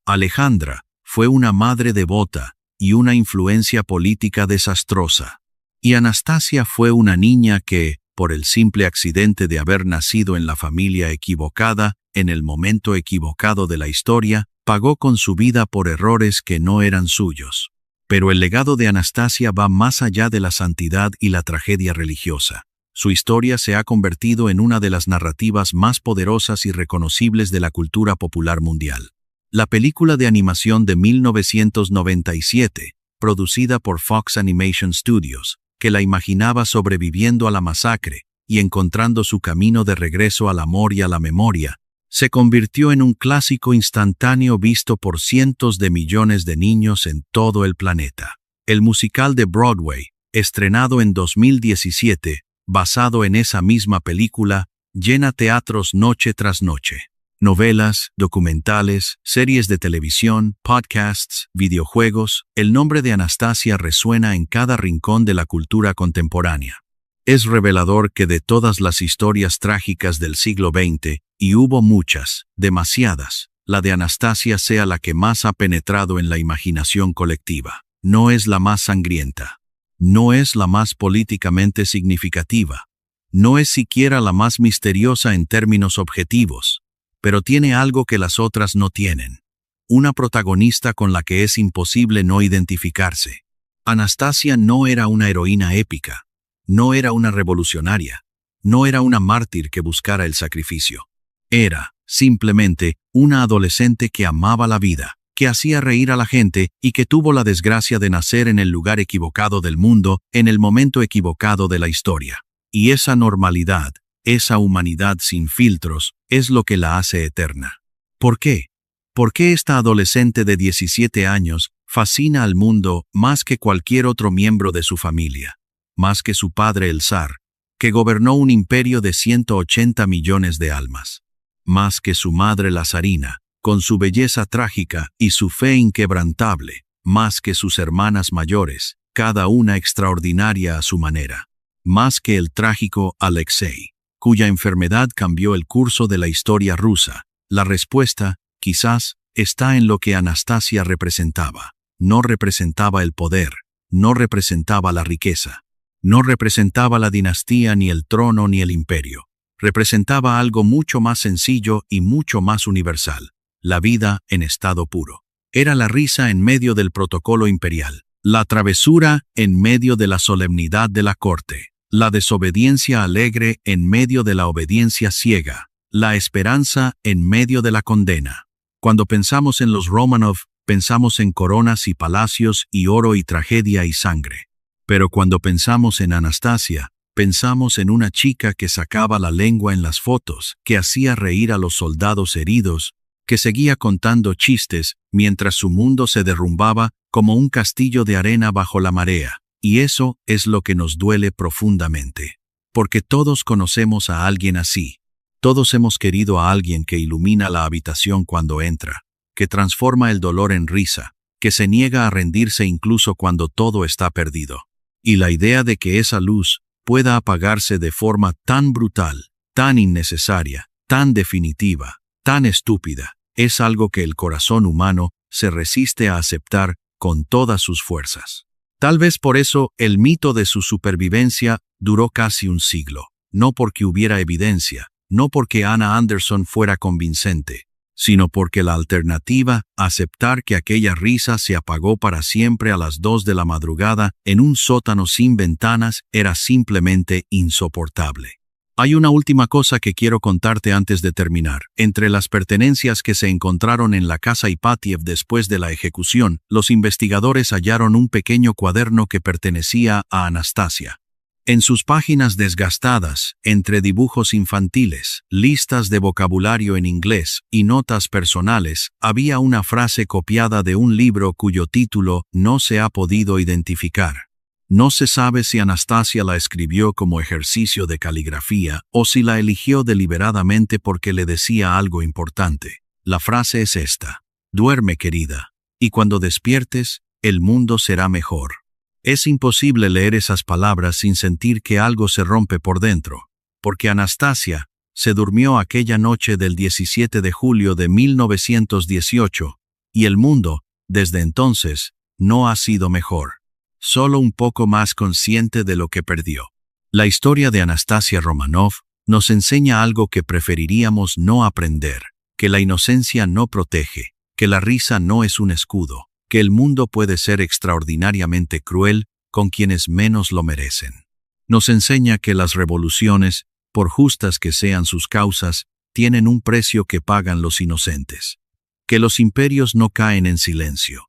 Alejandra fue una madre devota y una influencia política desastrosa. Y Anastasia fue una niña que, por el simple accidente de haber nacido en la familia equivocada, en el momento equivocado de la historia, pagó con su vida por errores que no eran suyos. Pero el legado de Anastasia va más allá de la santidad y la tragedia religiosa. Su historia se ha convertido en una de las narrativas más poderosas y reconocibles de la cultura popular mundial. La película de animación de 1997, producida por Fox Animation Studios, que la imaginaba sobreviviendo a la masacre y encontrando su camino de regreso al amor y a la memoria, se convirtió en un clásico instantáneo visto por cientos de millones de niños en todo el planeta. El musical de Broadway, estrenado en 2017, basado en esa misma película, llena teatros noche tras noche. Novelas, documentales, series de televisión, podcasts, videojuegos, el nombre de Anastasia resuena en cada rincón de la cultura contemporánea. Es revelador que de todas las historias trágicas del siglo XX, y hubo muchas, demasiadas, la de Anastasia sea la que más ha penetrado en la imaginación colectiva. No es la más sangrienta. No es la más políticamente significativa. No es siquiera la más misteriosa en términos objetivos, pero tiene algo que las otras no tienen. Una protagonista con la que es imposible no identificarse. Anastasia no era una heroína épica. No era una revolucionaria. No era una mártir que buscara el sacrificio. Era, simplemente, una adolescente que amaba la vida, que hacía reír a la gente y que tuvo la desgracia de nacer en el lugar equivocado del mundo, en el momento equivocado de la historia. Y esa normalidad, esa humanidad sin filtros, es lo que la hace eterna. ¿Por qué? ¿Por qué esta adolescente de 17 años fascina al mundo más que cualquier otro miembro de su familia? Más que su padre el zar, que gobernó un imperio de 180 millones de almas. Más que su madre la zarina, con su belleza trágica y su fe inquebrantable. Más que sus hermanas mayores, cada una extraordinaria a su manera. Más que el trágico Alexei, cuya enfermedad cambió el curso de la historia rusa. La respuesta, quizás, está en lo que Anastasia representaba. No representaba el poder, no representaba la riqueza. No representaba la dinastía, ni el trono, ni el imperio. Representaba algo mucho más sencillo y mucho más universal. La vida en estado puro. Era la risa en medio del protocolo imperial. La travesura en medio de la solemnidad de la corte. La desobediencia alegre en medio de la obediencia ciega. La esperanza en medio de la condena. Cuando pensamos en los Romanov, pensamos en coronas y palacios y oro y tragedia y sangre. Pero cuando pensamos en Anastasia, pensamos en una chica que sacaba la lengua en las fotos, que hacía reír a los soldados heridos, que seguía contando chistes mientras su mundo se derrumbaba como un castillo de arena bajo la marea, Y eso es lo que nos duele profundamente. Porque todos conocemos a alguien así. Todos hemos querido a alguien que ilumina la habitación cuando entra, que transforma el dolor en risa, que se niega a rendirse incluso cuando todo está perdido. Y la idea de que esa luz pueda apagarse de forma tan brutal, tan innecesaria, tan definitiva, tan estúpida, es algo que el corazón humano se resiste a aceptar con todas sus fuerzas. Tal vez por eso el mito de su supervivencia duró casi un siglo, no porque hubiera evidencia, no porque Anna Anderson fuera convincente, sino porque la alternativa, aceptar que aquella risa se apagó para siempre a las 2 de la madrugada en un sótano sin ventanas, era simplemente insoportable. Hay una última cosa que quiero contarte antes de terminar. Entre las pertenencias que se encontraron en la casa Ipatiev después de la ejecución, los investigadores hallaron un pequeño cuaderno que pertenecía a Anastasia. En sus páginas desgastadas, entre dibujos infantiles, listas de vocabulario en inglés y notas personales, había una frase copiada de un libro cuyo título no se ha podido identificar. No se sabe si Anastasia la escribió como ejercicio de caligrafía o si la eligió deliberadamente porque le decía algo importante. La frase es esta: duerme, querida, y cuando despiertes, el mundo será mejor. Es imposible leer esas palabras sin sentir que algo se rompe por dentro, porque Anastasia se durmió aquella noche del 17 de julio de 1918, y el mundo, desde entonces, no ha sido mejor. Solo un poco más consciente de lo que perdió. La historia de Anastasia Romanov nos enseña algo que preferiríamos no aprender, que la inocencia no protege, que la risa no es un escudo, que el mundo puede ser extraordinariamente cruel con quienes menos lo merecen. Nos enseña que las revoluciones, por justas que sean sus causas, tienen un precio que pagan los inocentes. Que los imperios no caen en silencio.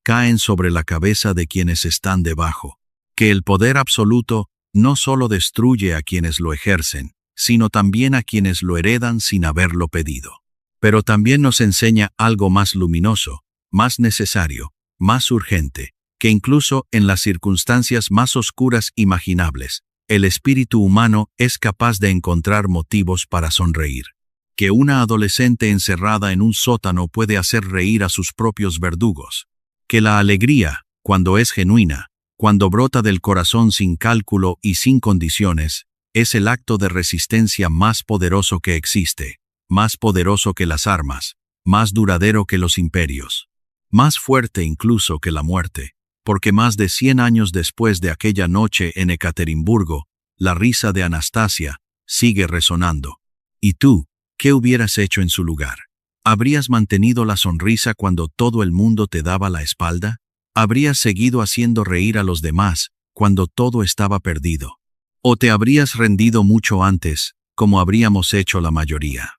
Caen sobre la cabeza de quienes están debajo, que el poder absoluto no solo destruye a quienes lo ejercen, sino también a quienes lo heredan sin haberlo pedido. Pero también nos enseña algo más luminoso, más necesario, más urgente, que incluso en las circunstancias más oscuras imaginables, el espíritu humano es capaz de encontrar motivos para sonreír. Que una adolescente encerrada en un sótano puede hacer reír a sus propios verdugos. Que la alegría, cuando es genuina, cuando brota del corazón sin cálculo y sin condiciones, es el acto de resistencia más poderoso que existe, más poderoso que las armas, más duradero que los imperios, más fuerte incluso que la muerte, porque más de 100 años después de aquella noche en Ekaterimburgo, la risa de Anastasia sigue resonando. ¿Y tú, qué hubieras hecho en su lugar? ¿Habrías mantenido la sonrisa cuando todo el mundo te daba la espalda? ¿Habrías seguido haciendo reír a los demás cuando todo estaba perdido? ¿O te habrías rendido mucho antes, como habríamos hecho la mayoría?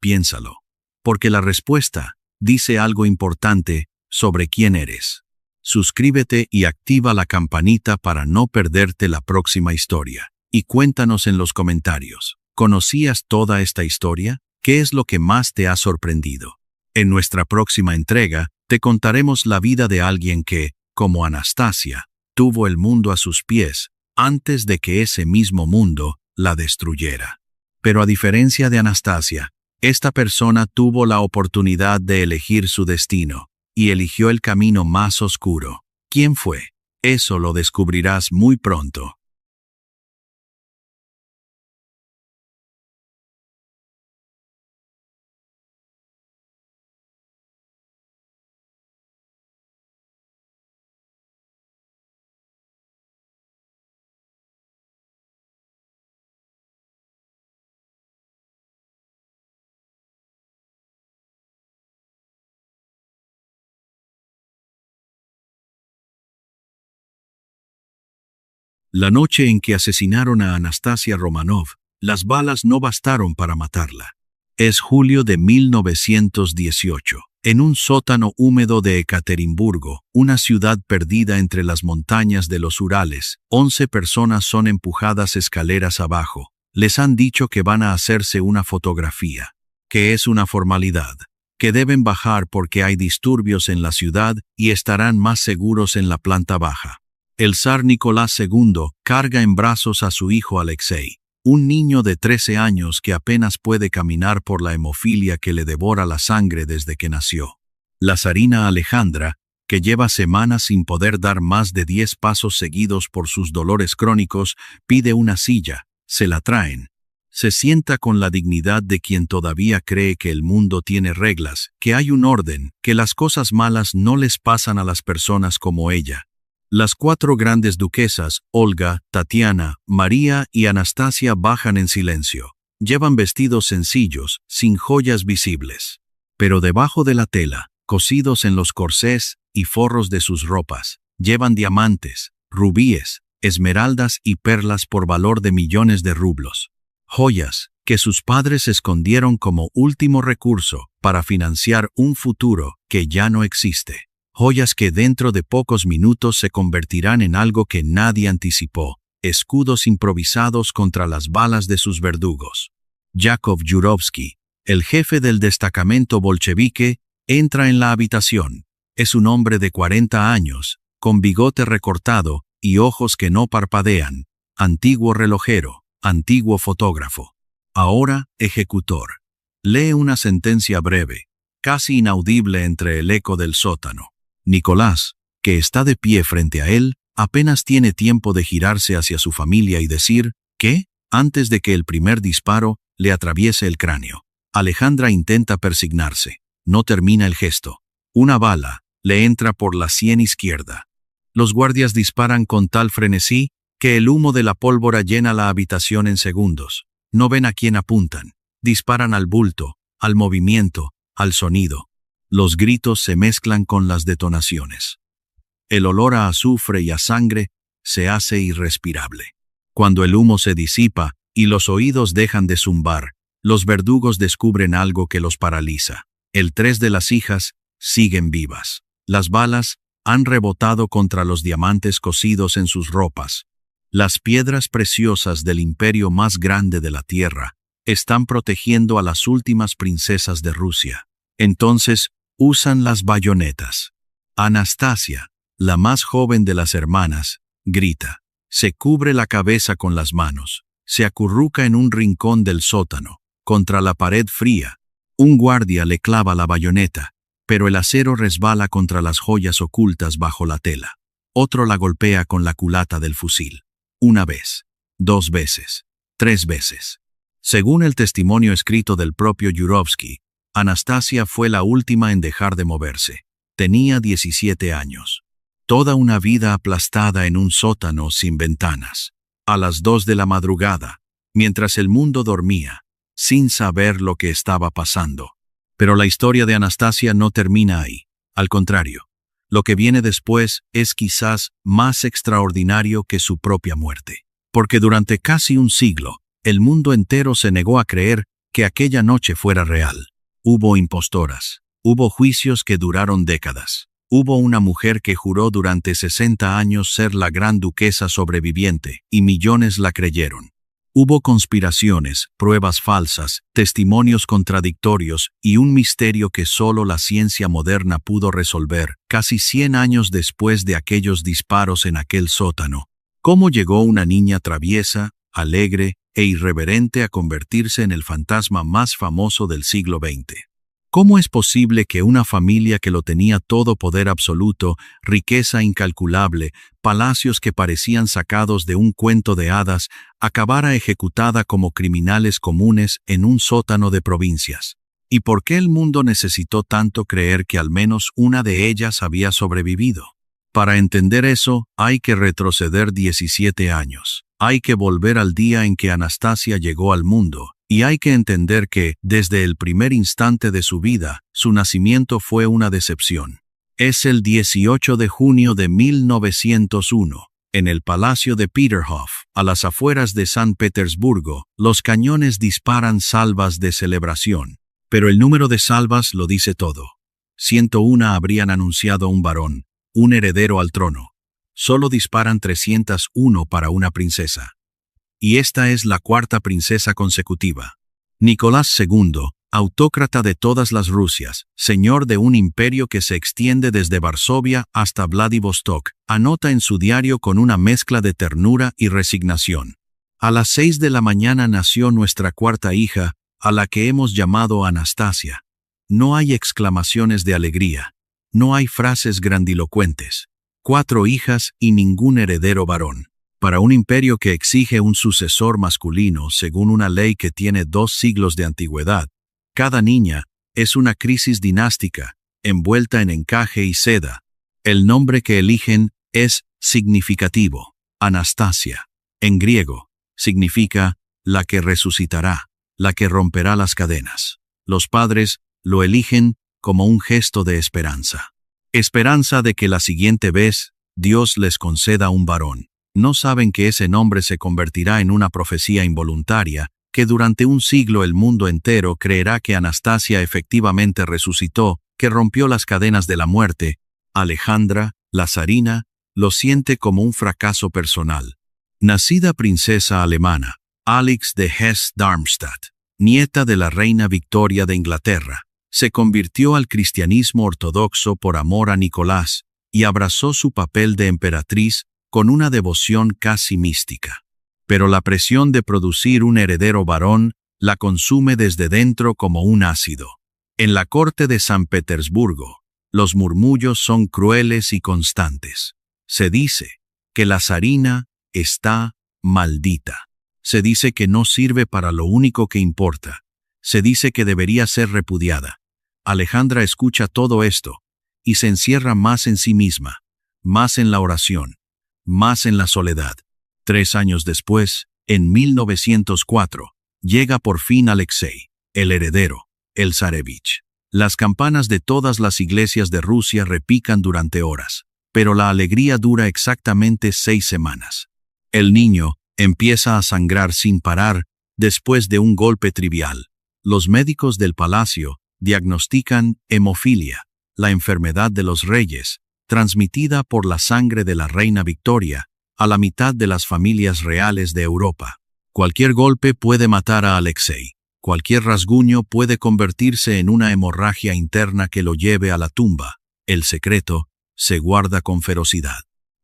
Piénsalo, porque la respuesta dice algo importante sobre quién eres. Suscríbete y activa la campanita para no perderte la próxima historia. Y cuéntanos en los comentarios, ¿conocías toda esta historia? ¿Qué es lo que más te ha sorprendido? En nuestra próxima entrega, te contaremos la vida de alguien que, como Anastasia, tuvo el mundo a sus pies antes de que ese mismo mundo la destruyera. Pero a diferencia de Anastasia, esta persona tuvo la oportunidad de elegir su destino y eligió el camino más oscuro. ¿Quién fue? Eso lo descubrirás muy pronto. La noche en que asesinaron a Anastasia Romanov, las balas no bastaron para matarla. Es julio de 1918. En un sótano húmedo de Ekaterimburgo, una ciudad perdida entre las montañas de los Urales, 11 personas son empujadas escaleras abajo. Les han dicho que van a hacerse una fotografía, que es una formalidad, que deben bajar porque hay disturbios en la ciudad y estarán más seguros en la planta baja. El zar Nicolás II carga en brazos a su hijo Alexei, un niño de 13 años que apenas puede caminar por la hemofilia que le devora la sangre desde que nació. La zarina Alejandra, que lleva semanas sin poder dar más de 10 pasos seguidos por sus dolores crónicos, pide una silla, se la traen. Se sienta con la dignidad de quien todavía cree que el mundo tiene reglas, que hay un orden, que las cosas malas no les pasan a las personas como ella. Las 4 grandes duquesas, Olga, Tatiana, María y Anastasia, bajan en silencio. Llevan vestidos sencillos, sin joyas visibles. Pero debajo de la tela, cosidos en los corsés y forros de sus ropas, llevan diamantes, rubíes, esmeraldas y perlas por valor de millones de rublos. Joyas que sus padres escondieron como último recurso para financiar un futuro que ya no existe. Joyas que dentro de pocos minutos se convertirán en algo que nadie anticipó, escudos improvisados contra las balas de sus verdugos. Yakov Yurovsky, el jefe del destacamento bolchevique, entra en la habitación. Es un hombre de 40 años, con bigote recortado y ojos que no parpadean, antiguo relojero, antiguo fotógrafo, ahora ejecutor. Lee una sentencia breve, casi inaudible entre el eco del sótano. Nicolás, que está de pie frente a él, apenas tiene tiempo de girarse hacia su familia y decir, ¿qué?, antes de que el primer disparo le atraviese el cráneo. Alejandra intenta persignarse. No termina el gesto. Una bala le entra por la sien izquierda. Los guardias disparan con tal frenesí que el humo de la pólvora llena la habitación en segundos. No ven a quién apuntan. Disparan al bulto, al movimiento, al sonido. Los gritos se mezclan con las detonaciones. El olor a azufre y a sangre se hace irrespirable. Cuando el humo se disipa y los oídos dejan de zumbar, los verdugos descubren algo que los paraliza. El 3 de las hijas siguen vivas. Las balas han rebotado contra los diamantes cosidos en sus ropas. Las piedras preciosas del imperio más grande de la tierra están protegiendo a las últimas princesas de Rusia. Entonces usan las bayonetas. Anastasia, la más joven de las hermanas, grita. Se cubre la cabeza con las manos. Se acurruca en un rincón del sótano, contra la pared fría. Un guardia le clava la bayoneta, pero el acero resbala contra las joyas ocultas bajo la tela. Otro la golpea con la culata del fusil. 1 vez, 2 veces, 3 veces. Según el testimonio escrito del propio Yurovsky, Anastasia fue la última en dejar de moverse. Tenía 17 años. Toda una vida aplastada en un sótano sin ventanas. A las 2 de la madrugada, mientras el mundo dormía, sin saber lo que estaba pasando. Pero la historia de Anastasia no termina ahí. Al contrario, lo que viene después es quizás más extraordinario que su propia muerte. Porque durante casi un siglo, el mundo entero se negó a creer que aquella noche fuera real. Hubo impostoras. Hubo juicios que duraron décadas. Hubo una mujer que juró durante 60 años ser la gran duquesa sobreviviente, y millones la creyeron. Hubo conspiraciones, pruebas falsas, testimonios contradictorios y un misterio que solo la ciencia moderna pudo resolver, casi 100 años después de aquellos disparos en aquel sótano. ¿Cómo llegó una niña traviesa, alegre e irreverente a convertirse en el fantasma más famoso del siglo XX? ¿Cómo es posible que una familia que lo tenía todo, poder absoluto, riqueza incalculable, palacios que parecían sacados de un cuento de hadas, acabara ejecutada como criminales comunes en un sótano de provincias? ¿Y por qué el mundo necesitó tanto creer que al menos una de ellas había sobrevivido? Para entender eso, hay que retroceder 17 años. Hay que volver al día en que Anastasia llegó al mundo. Y hay que entender que, desde el primer instante de su vida, su nacimiento fue una decepción. Es el 18 de junio de 1901. En el palacio de Peterhof, a las afueras de San Petersburgo, los cañones disparan salvas de celebración. Pero el número de salvas lo dice todo. 101 habrían anunciado un varón, un heredero al trono. Solo disparan 301 para una princesa. Y esta es la 4ª princesa consecutiva. Nicolás II autócrata de todas las Rusias, señor de un imperio que se extiende desde Varsovia hasta Vladivostok, anota en su diario con una mezcla de ternura y resignación. A las 6 de la mañana nació nuestra cuarta hija, a la que hemos llamado Anastasia. No hay exclamaciones de alegría. No hay frases grandilocuentes. 4 hijas y ningún heredero varón. Para un imperio que exige un sucesor masculino según una ley que tiene 2 siglos de antigüedad, cada niña es una crisis dinástica, envuelta en encaje y seda. El nombre que eligen es significativo, Anastasia. En griego, significa la que resucitará, la que romperá las cadenas. Los padres lo eligen como un gesto de esperanza. Esperanza de que la siguiente vez Dios les conceda un varón. No saben que ese nombre se convertirá en una profecía involuntaria, que durante un siglo el mundo entero creerá que Anastasia efectivamente resucitó, que rompió las cadenas de la muerte. Alejandra, la zarina, lo siente como un fracaso personal. Nacida princesa alemana, Alix de Hesse-Darmstadt, nieta de la reina Victoria de Inglaterra, se convirtió al cristianismo ortodoxo por amor a Nicolás y abrazó su papel de emperatriz con una devoción casi mística. Pero la presión de producir un heredero varón la consume desde dentro como un ácido. En la corte de San Petersburgo, los murmullos son crueles y constantes. Se dice que la zarina está maldita. Se dice que no sirve para lo único que importa. Se dice que debería ser repudiada. Alejandra escucha todo esto y se encierra más en sí misma, más en la oración, más en la soledad. 3 años después, en 1904, llega por fin Alexei, el heredero, el zarevich. Las campanas de todas las iglesias de Rusia repican durante horas, pero la alegría dura exactamente 6 semanas. El niño empieza a sangrar sin parar después de un golpe trivial. Los médicos del palacio diagnostican hemofilia, la enfermedad de los reyes, transmitida por la sangre de la reina Victoria a la mitad de las familias reales de Europa. Cualquier golpe puede matar a Alexei. Cualquier rasguño puede convertirse en una hemorragia interna que lo lleve a la tumba. El secreto se guarda con ferocidad.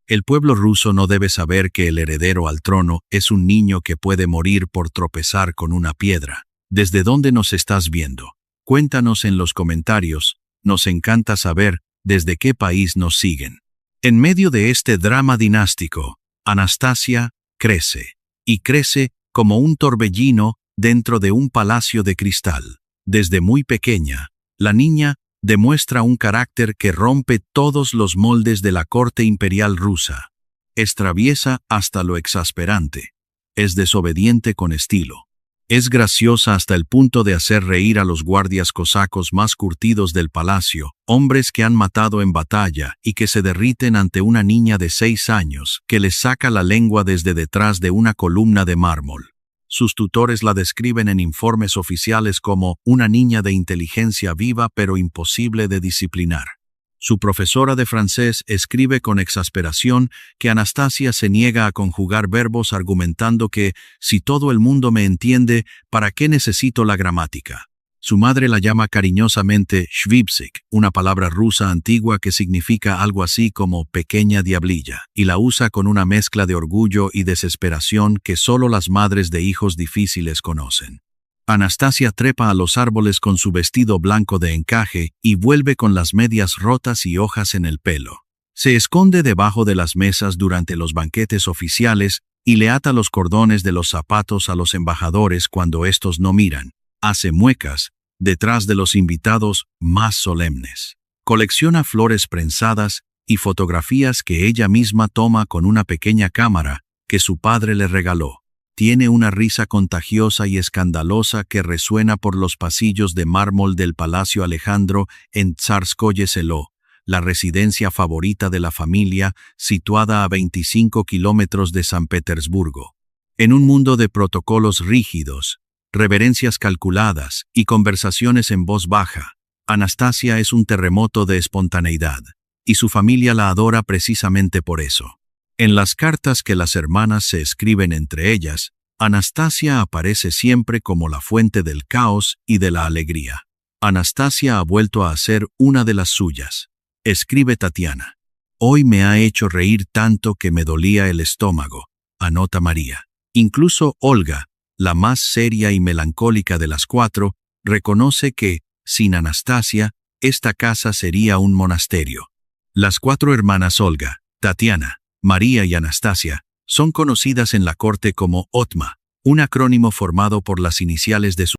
El pueblo ruso no debe saber que el heredero al trono es un niño que puede morir por tropezar con una piedra. ¿Desde dónde nos estás viendo? Cuéntanos en los comentarios. Nos encanta saber desde qué país nos siguen. En medio de este drama dinástico, Anastasia crece, y crece como un torbellino dentro de un palacio de cristal. Desde muy pequeña, la niña demuestra un carácter que rompe todos los moldes de la corte imperial rusa. Es traviesa hasta lo exasperante. Es desobediente con estilo. Es graciosa hasta el punto de hacer reír a los guardias cosacos más curtidos del palacio, hombres que han matado en batalla y que se derriten ante una niña de 6 años que les saca la lengua desde detrás de una columna de mármol. Sus tutores la describen en informes oficiales como una niña de inteligencia viva pero imposible de disciplinar. Su profesora de francés escribe con exasperación que Anastasia se niega a conjugar verbos argumentando que, si todo el mundo me entiende, ¿para qué necesito la gramática? Su madre la llama cariñosamente shvipsik, una palabra rusa antigua que significa algo así como pequeña diablilla, y la usa con una mezcla de orgullo y desesperación que solo las madres de hijos difíciles conocen. Anastasia trepa a los árboles con su vestido blanco de encaje y vuelve con las medias rotas y hojas en el pelo. Se esconde debajo de las mesas durante los banquetes oficiales y le ata los cordones de los zapatos a los embajadores cuando estos no miran. Hace muecas detrás de los invitados más solemnes. Colecciona flores prensadas y fotografías que ella misma toma con una pequeña cámara que su padre le regaló. Tiene una risa contagiosa y escandalosa que resuena por los pasillos de mármol del Palacio Alejandro en Tsarskoye Selo, la residencia favorita de la familia, situada a 25 kilómetros de San Petersburgo. En un mundo de protocolos rígidos, reverencias calculadas y conversaciones en voz baja, Anastasia es un terremoto de espontaneidad, y su familia la adora precisamente por eso. En las cartas que las hermanas se escriben entre ellas, Anastasia aparece siempre como la fuente del caos y de la alegría. Anastasia ha vuelto a ser una de las suyas. Escribe Tatiana. Hoy me ha hecho reír tanto que me dolía el estómago, anota María. Incluso Olga, la más seria y melancólica de las cuatro, reconoce que, sin Anastasia, esta casa sería un monasterio. Las cuatro hermanas Olga, Tatiana, María y Anastasia son conocidas en la corte como OTMA, un acrónimo formado por las iniciales de